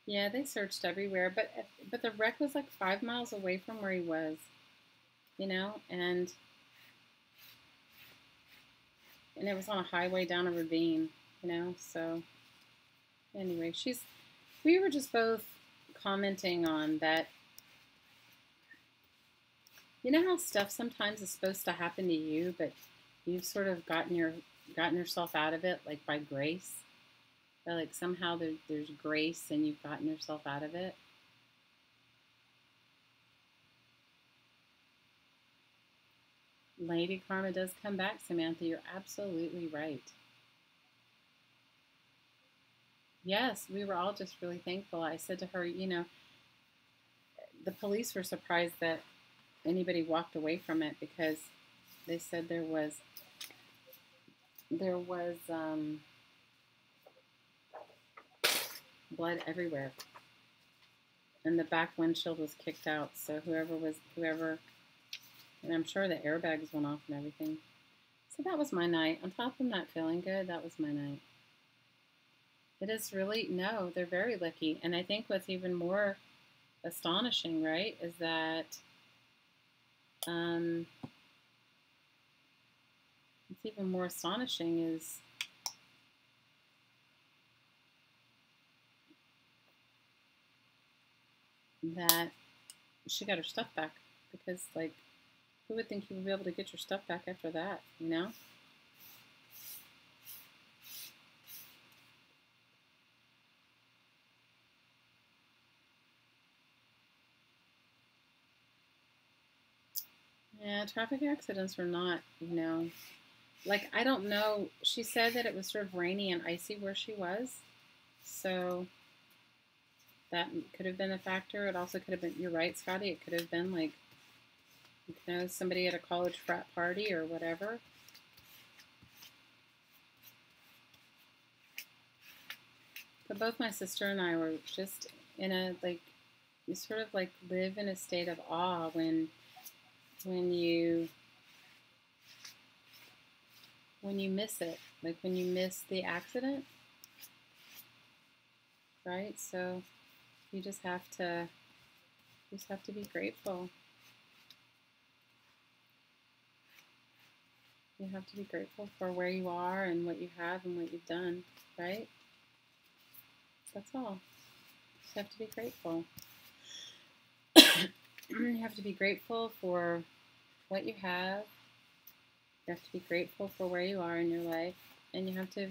Yeah, they searched everywhere, but the wreck was like 5 miles away from where he was, and it was on a highway down a ravine, so anyway, we were just both commenting on that. You know how stuff sometimes is supposed to happen to you, but you've sort of gotten yourself out of it, like by grace. But like somehow there's grace and you've gotten yourself out of it. Lady Karma does come back, Samantha. You're absolutely right. Yes, we were all just really thankful. I said to her, the police were surprised that anybody walked away from it because they said there was blood everywhere, and the back windshield was kicked out. So whoever, and I'm sure the airbags went off and everything. So that was my night. On top of not feeling good, that was my night. It is really, no, they're very lucky. And I think what's even more astonishing, right, is that what's even more astonishing is that she got her stuff back, because, like, who would think you would be able to get your stuff back after that, Yeah, traffic accidents are not, you know, like, I don't know. She said that it was sort of rainy and icy where she was. So that could have been a factor. It also could have been, you're right, Scotty, it could have been like, you know, somebody at a college frat party or whatever. But both my sister and I were just in a, like, you sort of like live in a state of awe when you when you miss it, like when you miss the accident, right? So you just have to be grateful. You have to be grateful for where you are and what you have and what you've done, right? That's all. You just have to be grateful. You have to be grateful for what you have. You have to be grateful for where you are in your life. And you have to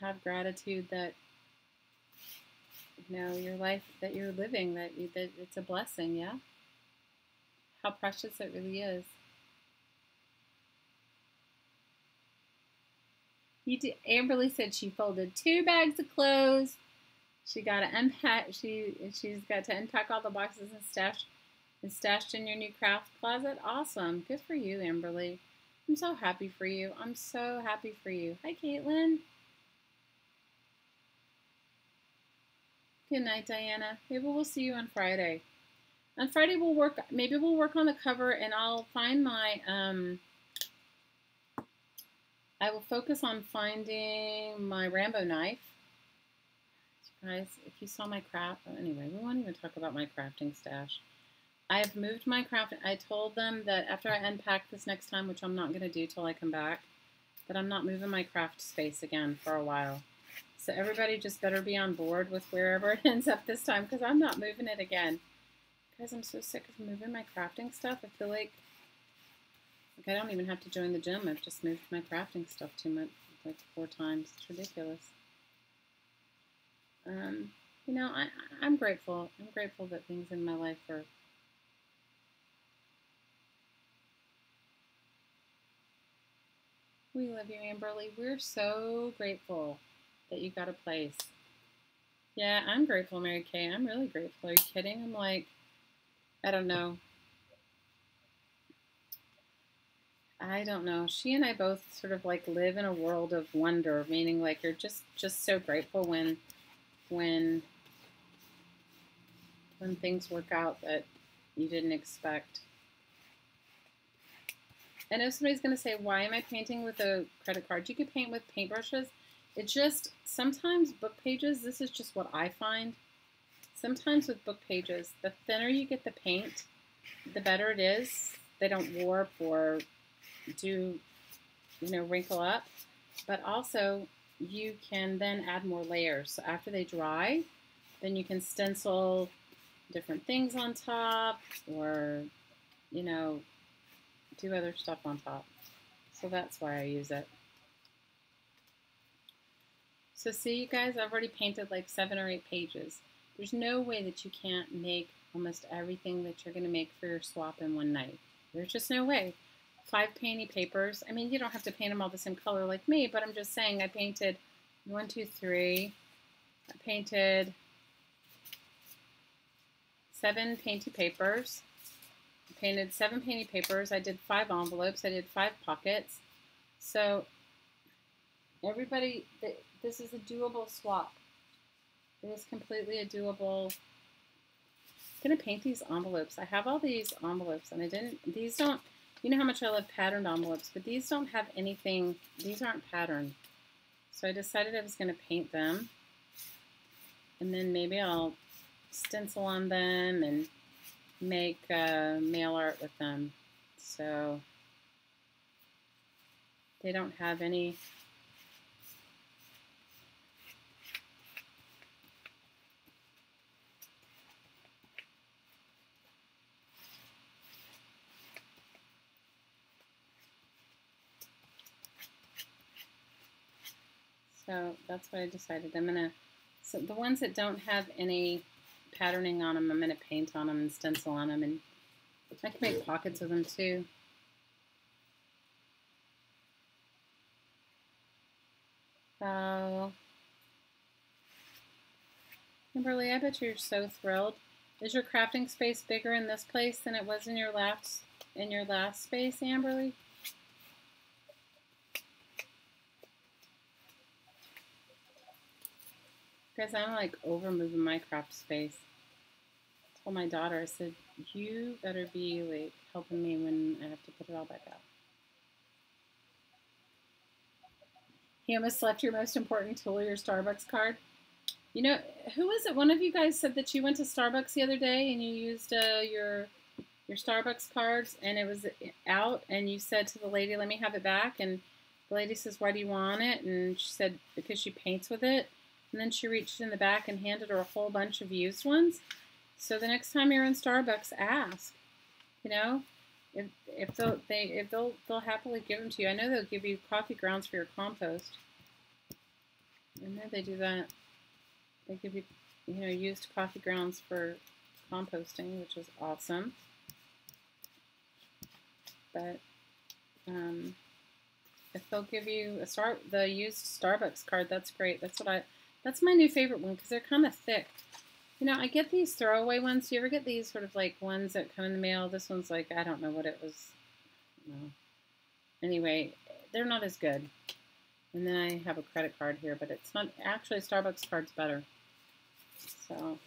have gratitude that, you know, your life that you're living, that it's a blessing, yeah? How precious it really is. Amberly said she folded 2 bags of clothes. She got to unpack. She's got to unpack all the boxes and stashed in your new craft closet. Awesome, good for you, Amberly. I'm so happy for you. I'm so happy for you. Hi, Caitlin. Good night, Diana. Maybe we'll see you on Friday. On Friday we'll work. Maybe we'll work on the cover, and I'll find my. I will focus on finding my Rambo knife. Guys, if you saw my craft, anyway, we won't even talk about my crafting stash. I have moved my craft. I told them that after I unpack this next time, which I'm not going to do till I come back, that I'm not moving my craft space again for a while. So everybody just better be on board with wherever it ends up this time, because I'm not moving it again. Guys, I'm so sick of moving my crafting stuff. I feel like I don't even have to join the gym. I've just moved my crafting stuff too much, like 4 times. It's ridiculous. You know, I'm grateful. I'm grateful that things in my life are. We love you, Amberly. We're so grateful that you got a place. Yeah, I'm grateful, Mary Kay. I'm really grateful. Are you kidding? I'm like, I don't know. I don't know. She and I both sort of like live in a world of wonder, meaning like you're just so grateful when things work out that you didn't expect. I know somebody's going to say, why am I painting with a credit card? You could paint with paintbrushes. It's just, sometimes book pages, this is just what I find. Sometimes with book pages, the thinner you get the paint, the better it is. They don't warp or do, you know, wrinkle up. But also, you can then add more layers. So after they dry, then you can stencil different things on top or, you know, do other stuff on top. So that's why I use it. So see, you guys, I've already painted like 7 or 8 pages. There's no way that you can't make almost everything that you're going to make for your swap in one night. There's just no way. 5 painty papers. I mean, you don't have to paint them all the same color like me, but I'm just saying I painted 1, 2, 3. I painted 7 painty papers. I painted 7 painty papers. I did 5 envelopes. I did 5 pockets. So everybody, this is a doable swap. It is completely a doable. I'm going to paint these envelopes. I have all these envelopes, and these don't, you know how much I love patterned envelopes, but these don't have anything, these aren't patterned. So I decided I was going to paint them, and then maybe I'll stencil on them and make mail art with them. So they don't have any. So that's what I decided. So the ones that don't have any patterning on them, I'm gonna paint on them and stencil on them and I can make pockets with them too. Oh. Kimberly, I bet you're so thrilled. Is your crafting space bigger in this place than it was in your last space, Amberly? Guys, I'm like over moving my craft space. I told my daughter, I said, you better be like helping me when I have to put it all back out. He almost left your most important tool, your Starbucks card. You know, who was it? One of you guys said that you went to Starbucks the other day and you used your Starbucks cards and it was out and you said to the lady, let me have it back. And the lady says, why do you want it? And she said, because she paints with it. And then she reached in the back and handed her a whole bunch of used ones. So the next time you're in Starbucks, ask. You know, if they'll happily give them to you. I know they'll give you coffee grounds for your compost. I know they do that. They give you, you know, used coffee grounds for composting, which is awesome. But if they'll give you the used Starbucks card, that's great. That's my new favorite one because they're kind of thick. You know, I get these throwaway ones. Do you ever get these sort of like ones that come in the mail? This one's like, I don't know what it was. No. Anyway, they're not as good. And then I have a credit card here, but it's not actually Starbucks card's better. So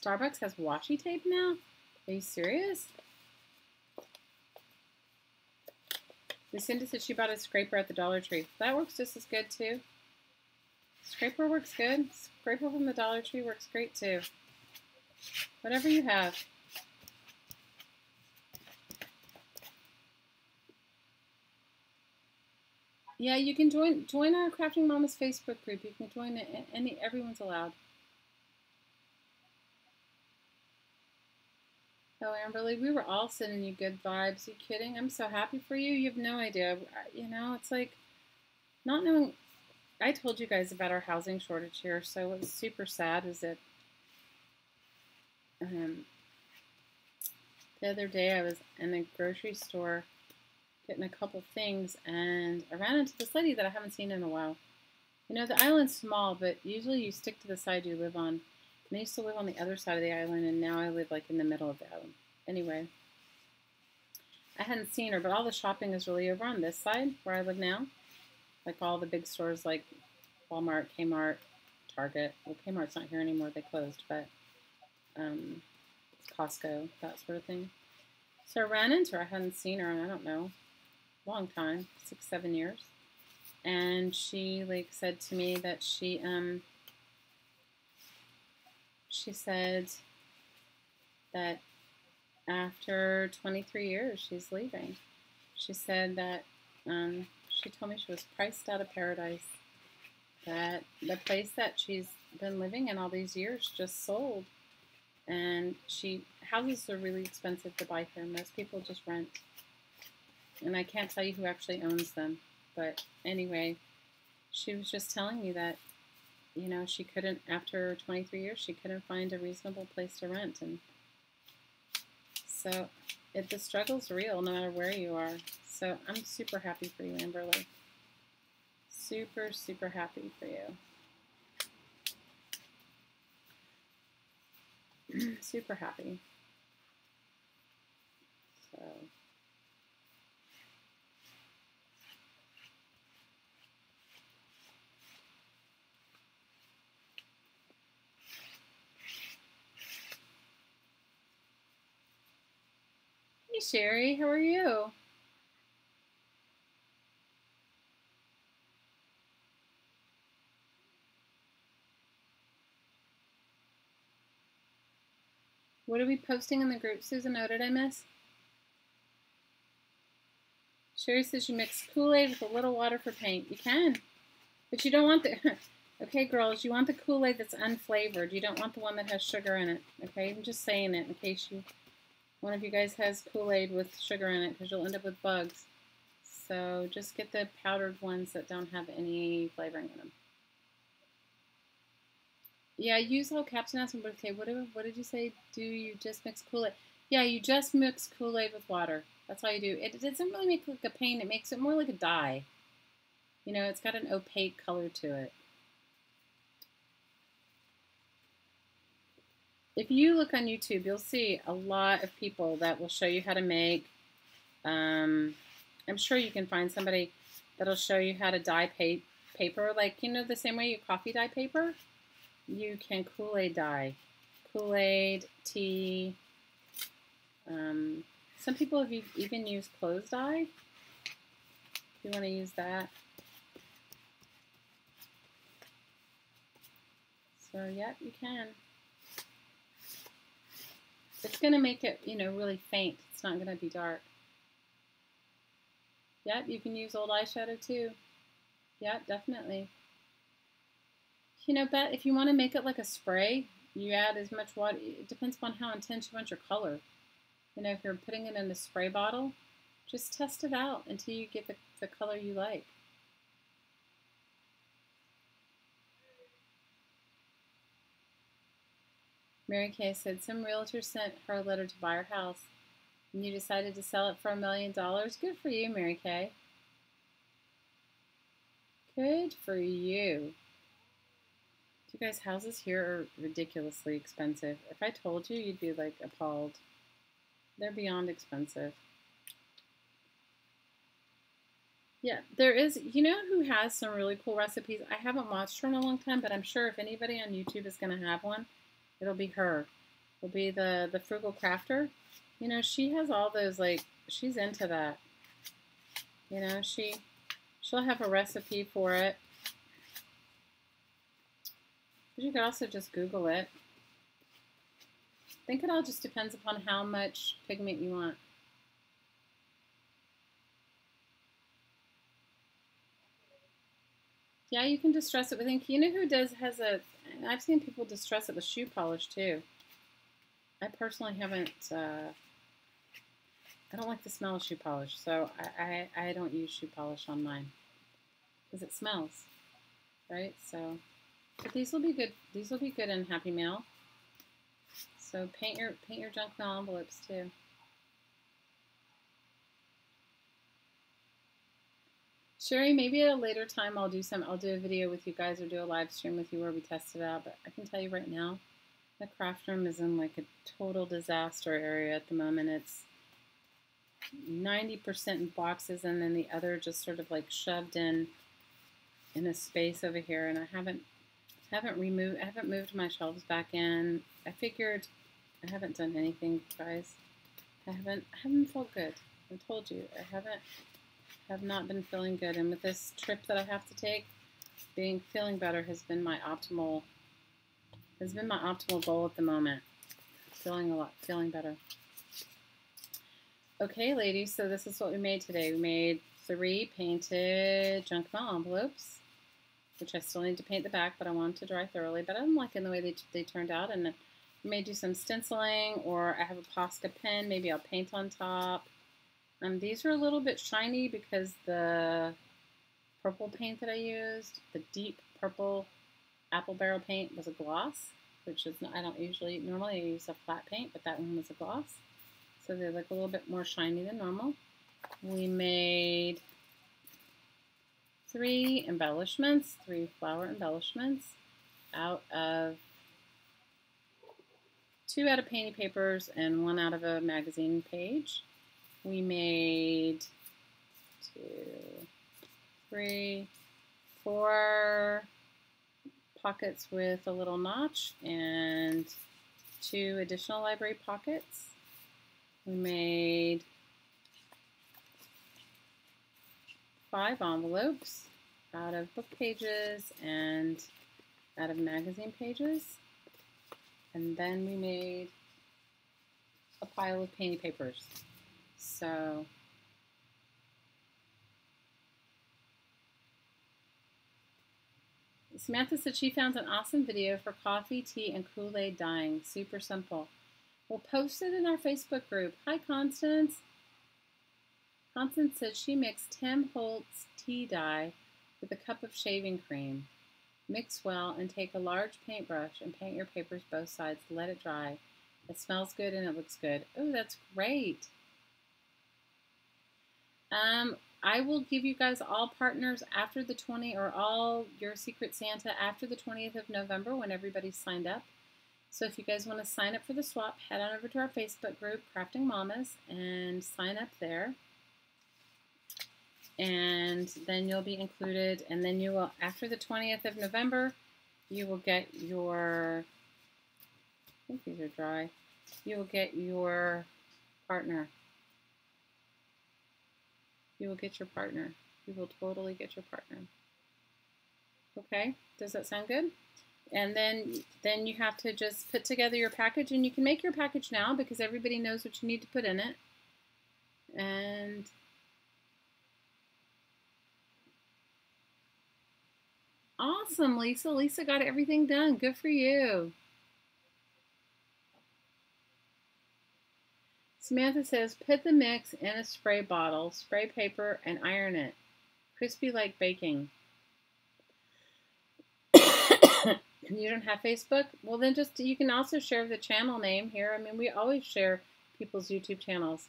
Starbucks has washi tape now? Are you serious? Lucinda said she bought a scraper at the Dollar Tree. That works just as good too. Scraper works good. Scraper from the Dollar Tree works great too. Whatever you have. Yeah, you can join our Crafting Mamas Facebook group. You can join it. Everyone's allowed. Oh, Amberly, we were all sending you good vibes. Are you kidding? I'm so happy for you. You have no idea. You know, it's like not knowing. I told you guys about our housing shortage here, so what was super sad is that the other day I was in the grocery store getting a couple things, and I ran into this lady that I haven't seen in a while. You know, the island's small, but usually you stick to the side you live on. And I used to live on the other side of the island, and now I live like in the middle of the island. Anyway, I hadn't seen her, but all the shopping is really over on this side where I live now. Like all the big stores like Walmart, Kmart, Target. Well, Kmart's not here anymore. They closed, but Costco, that sort of thing. So I ran into her. I hadn't seen her in, I don't know, long time, 6, 7 years. And she like said to me that she said that after 23 years she's leaving. She said that she told me she was priced out of paradise. That the place that she's been living in all these years just sold. And houses are really expensive to buy here. Most people just rent. And I can't tell you who actually owns them. But anyway, she was just telling me that, you know, she couldn't, after 23 years, she couldn't find a reasonable place to rent. And so the struggle's real no matter where you are. So I'm super happy for you, Amberly. Super, super happy for you. Super happy. So. Hey, Sherry, how are you? What are we posting in the group, Susan? Oh, did I miss? Sherry says you mix Kool-Aid with a little water for paint. You can, but you don't want the... Okay, girls, you want the Kool-Aid that's unflavored. You don't want the one that has sugar in it. Okay, I'm just saying it in case one of you guys has Kool-Aid with sugar in it, because you'll end up with bugs. So just get the powdered ones that don't have any flavoring in them. Yeah, use whole caps and aspirin, but okay, what did you say? Do you just mix Kool-Aid? Yeah, you just mix Kool-Aid with water. That's all you do. It doesn't really make like a paint. It makes it more like a dye. You know, it's got an opaque color to it. If you look on YouTube, you'll see a lot of people that will show you how to make. I'm sure you can find somebody that'll show you how to dye paper, like, you know, the same way you coffee dye paper. You can Kool-Aid dye. Kool-Aid, tea. Some people have even used clothes dye. If you want to use that. So, yep, you can. It's going to make it, you know, really faint. It's not going to be dark. Yep, you can use old eyeshadow too. Yep, definitely. You know, but if you want to make it like a spray, you add as much water. It depends upon how intense you want your color. You know, if you're putting it in a spray bottle, just test it out until you get the color you like. Mary Kay said, some realtor sent her a letter to buy her house, and you decided to sell it for $1 million. Good for you, Mary Kay. Good for you. You guys, houses here are ridiculously expensive. If I told you, you'd be like appalled. They're beyond expensive. Yeah, there is, you know who has some really cool recipes? I haven't watched her in a long time, but I'm sure if anybody on YouTube is going to have one, it'll be her. It'll be the Frugal Crafter. You know, she has all those, like, she's into that. You know, she'll have a recipe for it. But you could also just Google it. I think it all just depends upon how much pigment you want. Yeah, you can distress it with ink. You know who I've seen people distress it with shoe polish too. I personally haven't, I don't like the smell of shoe polish, so I don't use shoe polish on mine because it smells, right? So, but these will be good. These will be good in Happy Mail. So paint your junk mail envelopes too. Sherry, maybe at a later time I'll do a video with you guys or do a live stream with you where we test it out. But I can tell you right now, the craft room is in like a total disaster area at the moment. It's 90% in boxes and then the other just sort of like shoved in a space over here. And I haven't moved my shelves back in. I figured I haven't done anything, guys. I haven't felt good. I told you, have not been feeling good. And with this trip that I have to take, feeling better has been my optimal goal at the moment. Feeling better. Okay, ladies, so this is what we made today. We made 3 painted junk mail envelopes, which I still need to paint the back, but I want to dry thoroughly. But I'm liking the way they turned out. And then I may do some stenciling, or I have a Posca pen. Maybe I'll paint on top. These are a little bit shiny because the purple paint that I used, the deep purple apple barrel paint, was a gloss, which is I don't normally I use a flat paint, but that one was a gloss. So they look a little bit more shiny than normal. We made 3 embellishments, 3 flower embellishments out of 2 out of painty papers and 1 out of a magazine page. We made 2, 3, 4 pockets with a little notch and 2 additional library pockets. We made 5 envelopes out of book pages and out of magazine pages. And then we made a pile of painty papers. So Samantha said she found an awesome video for coffee, tea, and Kool-Aid dyeing. Super simple. We'll post it in our Facebook group. Hi, Constance. Constance says she mixed Tim Holtz tea dye with a cup of shaving cream. Mix well and take a large paintbrush and paint your papers both sides. Let it dry. It smells good and it looks good. Oh, that's great. I will give you guys all partners after the 20th, or all your Secret Santa after the 20th of November when everybody's signed up. So if you guys want to sign up for the swap, head on over to our Facebook group, Crafting Mamas, and sign up there. And then you'll be included, and then you will, after the 20th of November, you will get your, I think these are dry, you will get your partner. You will get your partner. You will totally get your partner. Okay, does that sound good? And then you have to just put together your package, and you can make your package now because everybody knows what you need to put in it. And awesome, Lisa. Lisa got everything done. Good for you. Samantha says, put the mix in a spray bottle, spray paper, and iron it. Crispy like baking. You don't have Facebook? Well, then you can also share the channel name here. I mean, we always share people's YouTube channels.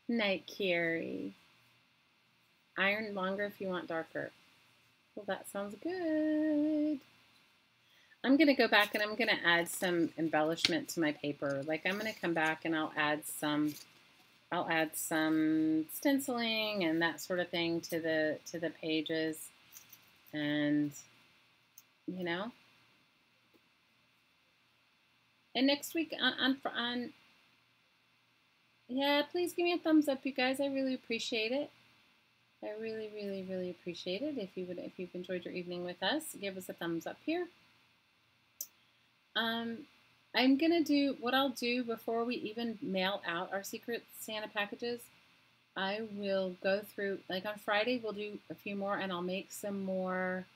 Night Carrie. Iron longer if you want darker. Well, that sounds good. I'm going to go back and I'm going to add some embellishment to my paper. Like I'm going to come back and I'll add some stenciling and that sort of thing to the pages. And you know. And next week on yeah, please give me a thumbs up, you guys. I really appreciate it. I really, really, really appreciate it. If you've enjoyed your evening with us, give us a thumbs up here. I'm gonna do what I'll do before we even mail out our Secret Santa packages. I will go through, like on Friday, we'll do a few more, and I'll make some more.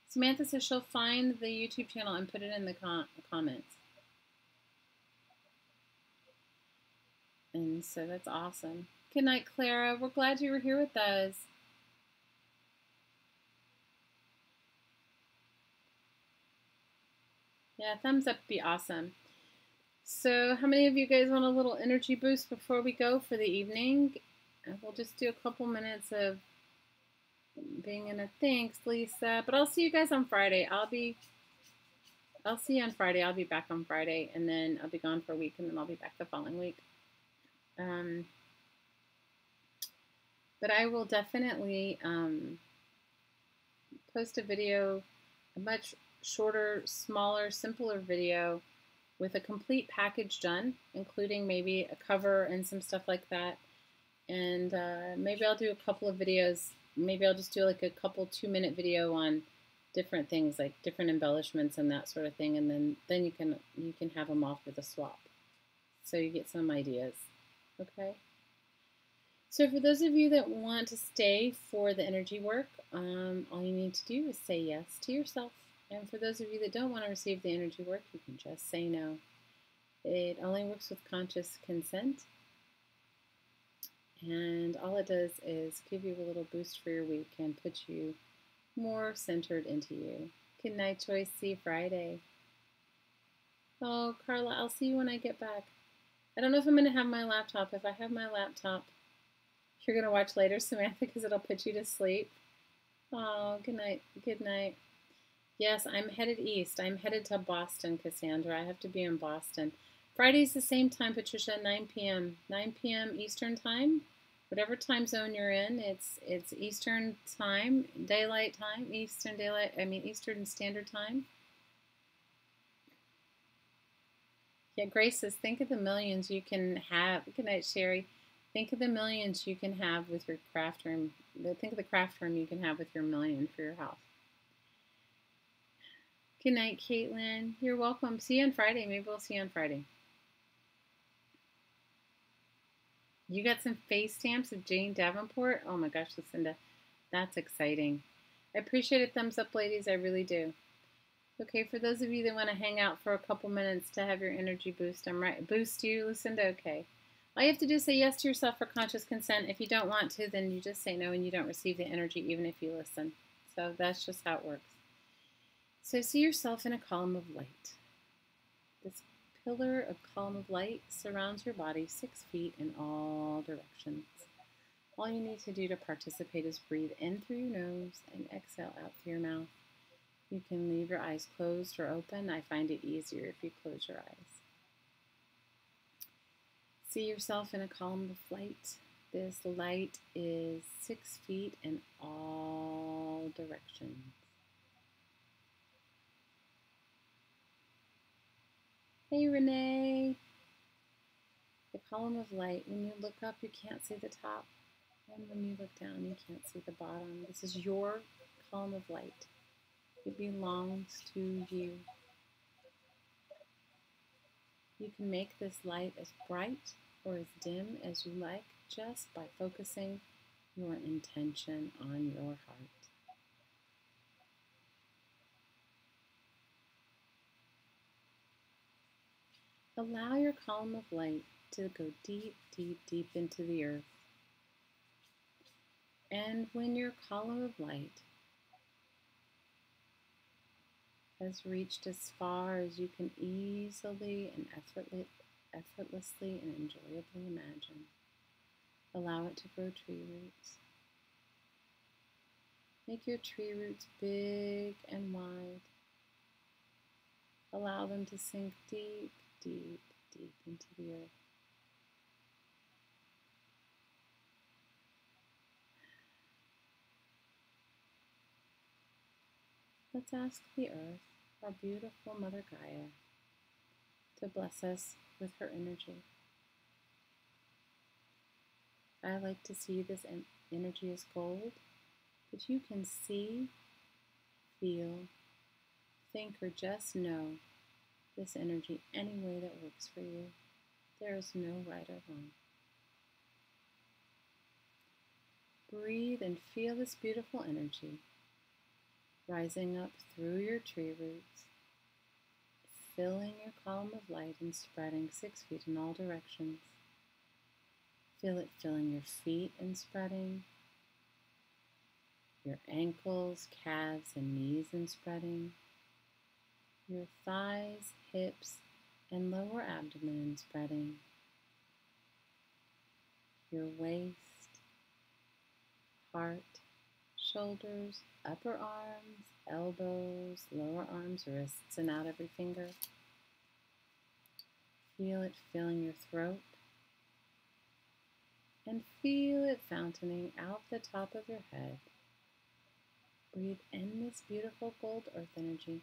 Samantha says she'll find the YouTube channel and put it in the comments. And so that's awesome. Good night, Clara. We're glad you were here with us. Yeah, thumbs up would be awesome. So how many of you guys want a little energy boost before we go for the evening? We'll just do a couple minutes of being in a thanks, Lisa. But I'll see you guys on Friday. I'll see you on Friday. I'll be back on Friday, and then I'll be gone for a week, and then I'll be back the following week. But I will definitely post a video, a much shorter, smaller, simpler video with a complete package done, including maybe a cover and some stuff like that. And maybe I'll do a couple of videos. Maybe I'll just do like a couple 2-minute video on different things, like different embellishments and that sort of thing. And then you can have them off with a swap, so you get some ideas. Okay. So for those of you that want to stay for the energy work, all you need to do is say yes to yourself. And for those of you that don't want to receive the energy work, you can just say no. It only works with conscious consent. And all it does is give you a little boost for your week and put you more centered into you. Good night, Joyce. See you Friday. Oh, Carla, I'll see you when I get back. I don't know if I'm going to have my laptop. If I have my laptop, you're going to watch later, Samantha, because it'll put you to sleep. Oh, good night. Good night. Yes, I'm headed east. I'm headed to Boston, Cassandra. I have to be in Boston. Friday's the same time, Patricia, 9 p.m. 9 p.m. Eastern time. Whatever time zone you're in, it's Eastern time, daylight time, Eastern Standard Time. Yeah, Grace says, think of the millions you can have. Good night, Sherry. Think of the millions you can have with your craft room. Think of the craft room you can have with your million for your house. Good night, Caitlin. You're welcome. See you on Friday. Maybe we'll see you on Friday. You got some face stamps of Jane Davenport? Oh my gosh, Lucinda. That's exciting. I appreciate it. Thumbs up, ladies. I really do. Okay, for those of you that want to hang out for a couple minutes to have your energy boost, I'm right. Boost you, Lucinda? Okay. All you have to do is say yes to yourself for conscious consent. If you don't want to, then you just say no and you don't receive the energy even if you listen. So that's just how it works. So see yourself in a column of light. This pillar of column of light surrounds your body 6 feet in all directions. All you need to do to participate is breathe in through your nose and exhale out through your mouth. You can leave your eyes closed or open. I find it easier if you close your eyes. See yourself in a column of light. This light is 6 feet in all directions. Hey, Renee. The column of light, when you look up, you can't see the top. And when you look down, you can't see the bottom. This is your column of light. It belongs to you. You can make this light as bright or as dim as you like just by focusing your intention on your heart. Allow your column of light to go deep, deep, deep into the earth. And when your column of light has reached as far as you can easily and effortlessly and enjoyably imagine, allow it to grow tree roots. Make your tree roots big and wide. Allow them to sink deep, deep, deep into the earth. Let's ask the earth, our beautiful Mother Gaia, to bless us with her energy. I like to see this energy as gold, but you can see, feel, think, or just know this energy any way that works for you. There is no right or wrong. Breathe and feel this beautiful energy rising up through your tree roots, filling your column of light and spreading 6 feet in all directions. Feel it filling your feet and spreading, your ankles, calves, and knees and spreading, your thighs, hips, and lower abdomen and spreading, your waist, heart, shoulders, upper arms, elbows, lower arms, wrists, and out every finger. Feel it filling your throat. And feel it fountaining out the top of your head. Breathe in this beautiful gold earth energy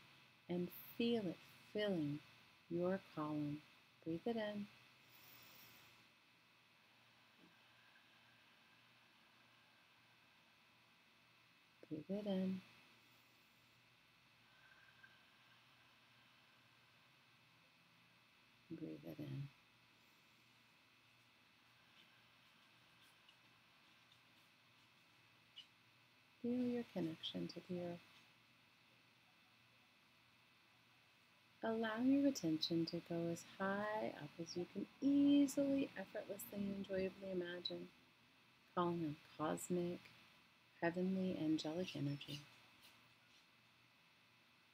and feel it filling your column. Breathe it in. Breathe it in. Breathe it in. Feel your connection to the earth. Allow your attention to go as high up as you can easily, effortlessly, and enjoyably imagine, calling on cosmic, heavenly, angelic energy.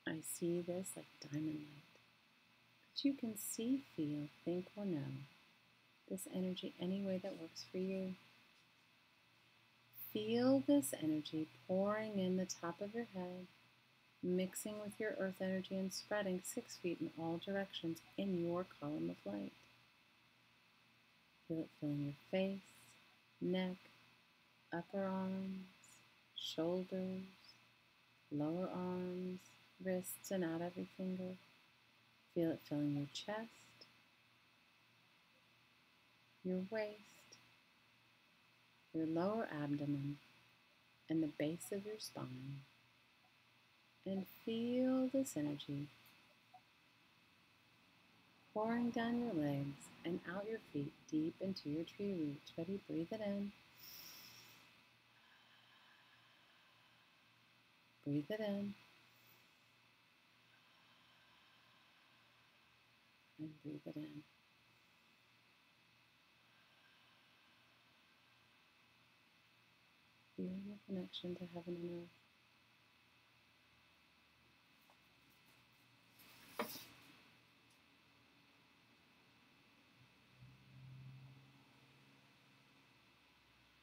I see this like diamond light, but you can see, feel, think, or know this energy any way that works for you. Feel this energy pouring in the top of your head, mixing with your earth energy and spreading 6 feet in all directions in your column of light. Feel it filling your face, neck, upper arms, shoulders, lower arms, wrists, and out every finger. Feel it filling your chest, your waist, your lower abdomen, and the base of your spine. And feel this energy pouring down your legs and out your feet deep into your tree roots. Ready? Breathe it in. Breathe it in. And breathe it in. Feel your connection to heaven and earth.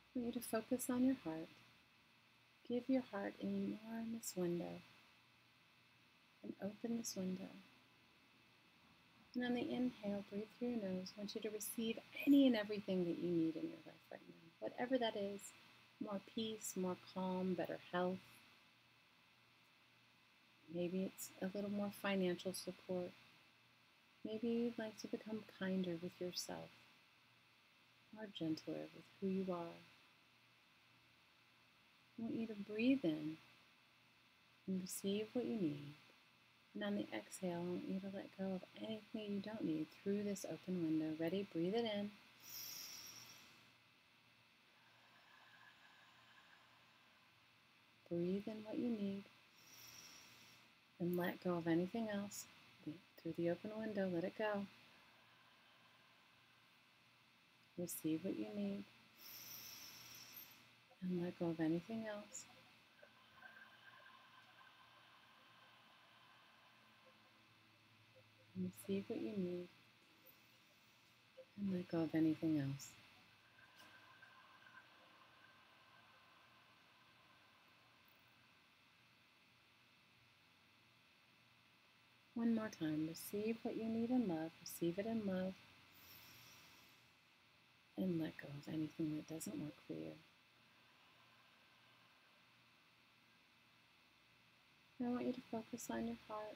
I want you to focus on your heart. Give your heart an enormous window and open this window. And on the inhale, breathe through your nose. I want you to receive any and everything that you need in your life right now. Whatever that is, more peace, more calm, better health. Maybe it's a little more financial support. Maybe you'd like to become kinder with yourself, more gentler with who you are. I want you to breathe in and receive what you need. And on the exhale, I want you to let go of anything you don't need through this open window. Ready? Breathe it in. Breathe in what you need. And let go of anything else. Through the open window, let it go. Receive what you need. And let go of anything else. And receive what you need. And let go of anything else. One more time. Receive what you need in love. Receive it in love. And let go of anything that doesn't work for you. I want you to focus on your heart.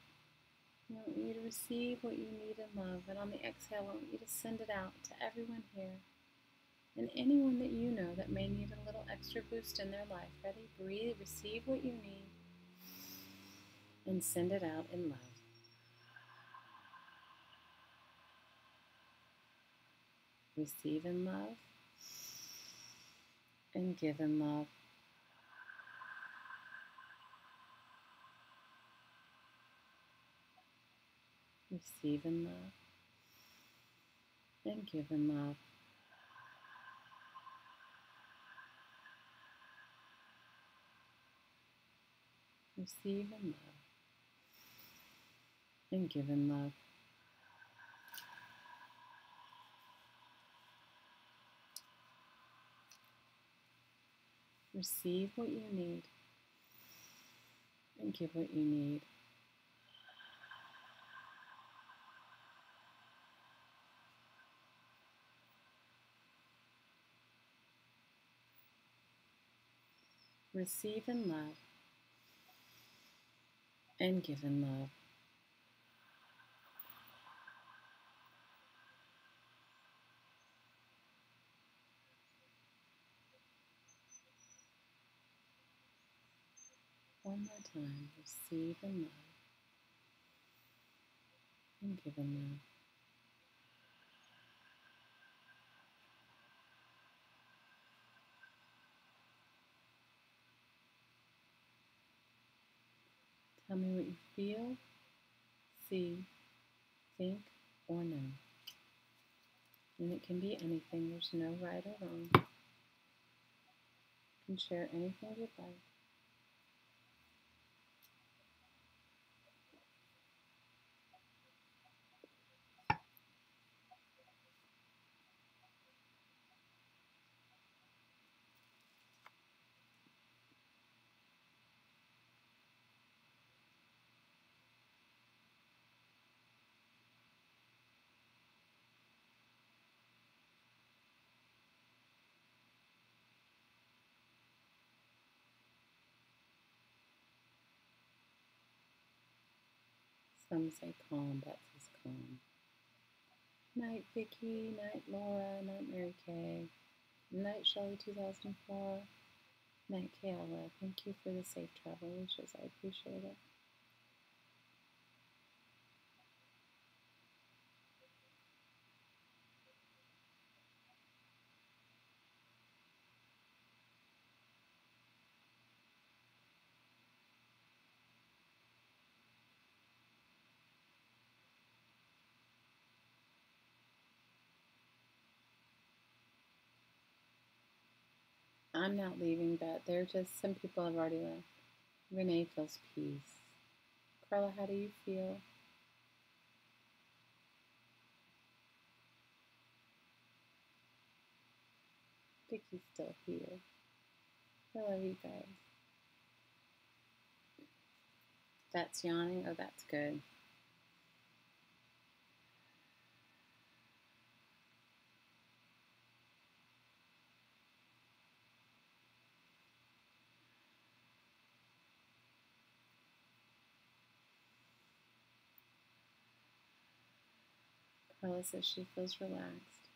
I want you to receive what you need in love. And on the exhale, I want you to send it out to everyone here. And anyone that you know that may need a little extra boost in their life. Ready? Breathe. Receive what you need. And send it out in love. Receive in love. And give in love. Receive in love. And give in love. Receive in love. And give in love. Receive what you need. And give what you need. Receive in love. And give in love. One more time. Receive in love. And give in love. Tell me what you feel, see, think, or know. And it can be anything. There's no right or wrong. You can share anything you'd like. Some say calm, Beth says calm. Night Vicky, night Laura, night Mary Kay, night Shelley 2004, night Kayla. Thank you for the safe travel wishes. I appreciate it. I'm not leaving, but they're just, some people have already left. Renee feels peace. Carla, how do you feel? Vicky's still here. I love you guys. That's yawning? Oh, that's good. Carla says she feels relaxed.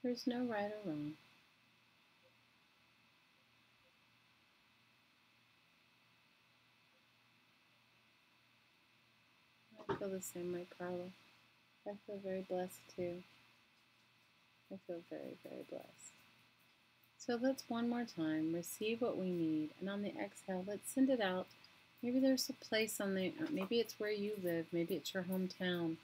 There's no right or wrong. I feel the same way, Carla. I feel very blessed too. I feel very, very blessed. So let's one more time receive what we need, and on the exhale, let's send it out. Maybe there's a place on the, maybe it's where you live, maybe it's your hometown,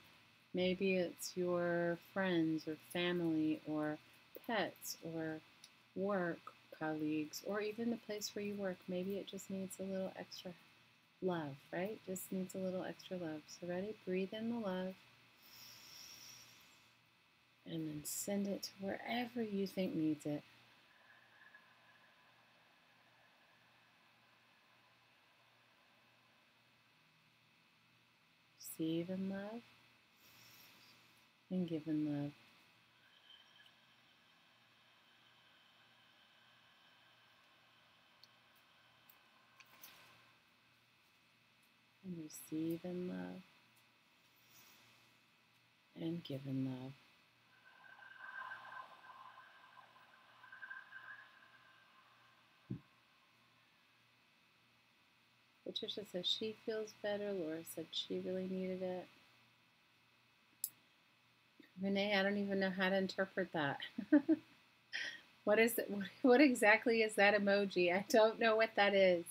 maybe it's your friends or family or pets or work colleagues, or even the place where you work. Maybe it just needs a little extra love, right? Just needs a little extra love. So ready? Breathe in the love. And then send it to wherever you think needs it. Receive in love and give in love. And receive in love and give in love. Patricia says she feels better. Laura said she really needed it. Renee, I don't even know how to interpret that. What is it? What exactly is that emoji? I don't know what that is.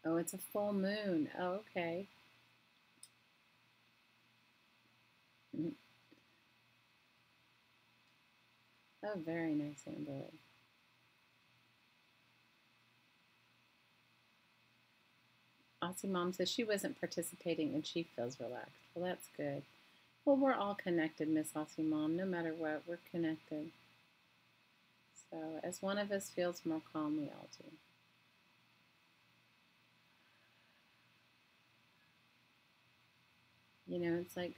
Oh, it's a full moon. Oh, okay. Oh, very nice, Amberly. Aussie Mom says she wasn't participating and she feels relaxed. Well, that's good. Well, we're all connected, Miss Aussie Mom. No matter what, we're connected. So as one of us feels more calm, we all do. You know, it's like,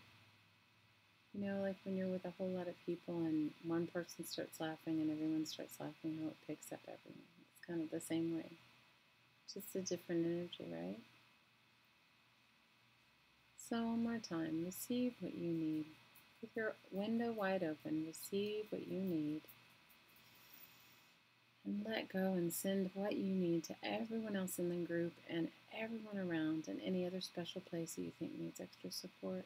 you know, like when you're with a whole lot of people and one person starts laughing and everyone starts laughing, how it picks up everyone. It's kind of the same way. Just a different energy, right? So one more time, receive what you need. With your window wide open, receive what you need. And let go and send what you need to everyone else in the group and everyone around and any other special place that you think needs extra support.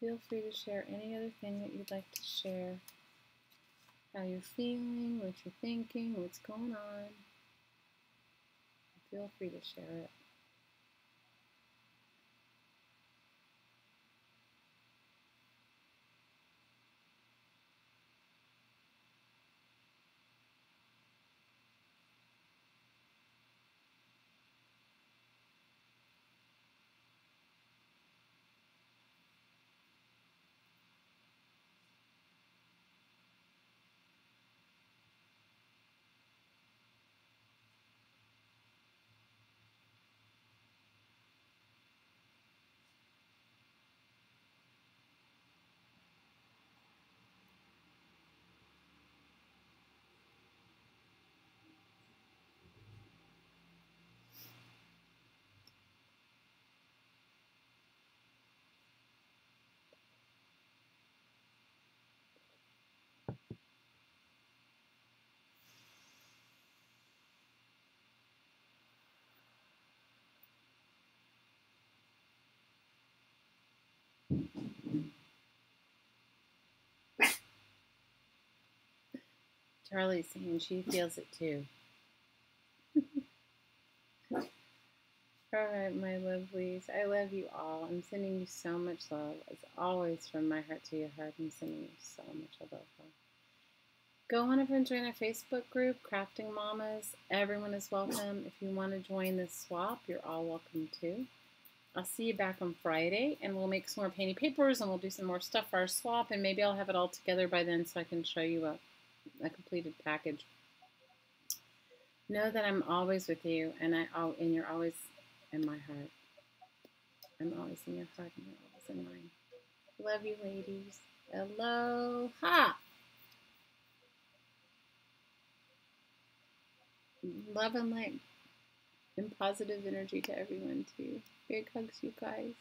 Feel free to share any other thing that you'd like to share. How you're feeling, what you're thinking, what's going on. Feel free to share it. Charlie's saying she feels it too. All right, my lovelies. I love you all. I'm sending you so much love. As always, from my heart to your heart, I'm sending you so much love. Go on over and join our Facebook group, Crafting Mamas. Everyone is welcome. If you want to join this swap, you're all welcome too. I'll see you back on Friday, and we'll make some more painty papers, and we'll do some more stuff for our swap, and maybe I'll have it all together by then so I can show you a completed package. Know that I'm always with you, and you're always in my heart. I'm always in your heart, and you're always in mine. Love you, ladies. Aloha. Love and light and positive energy to everyone, too. Big hugs, you guys.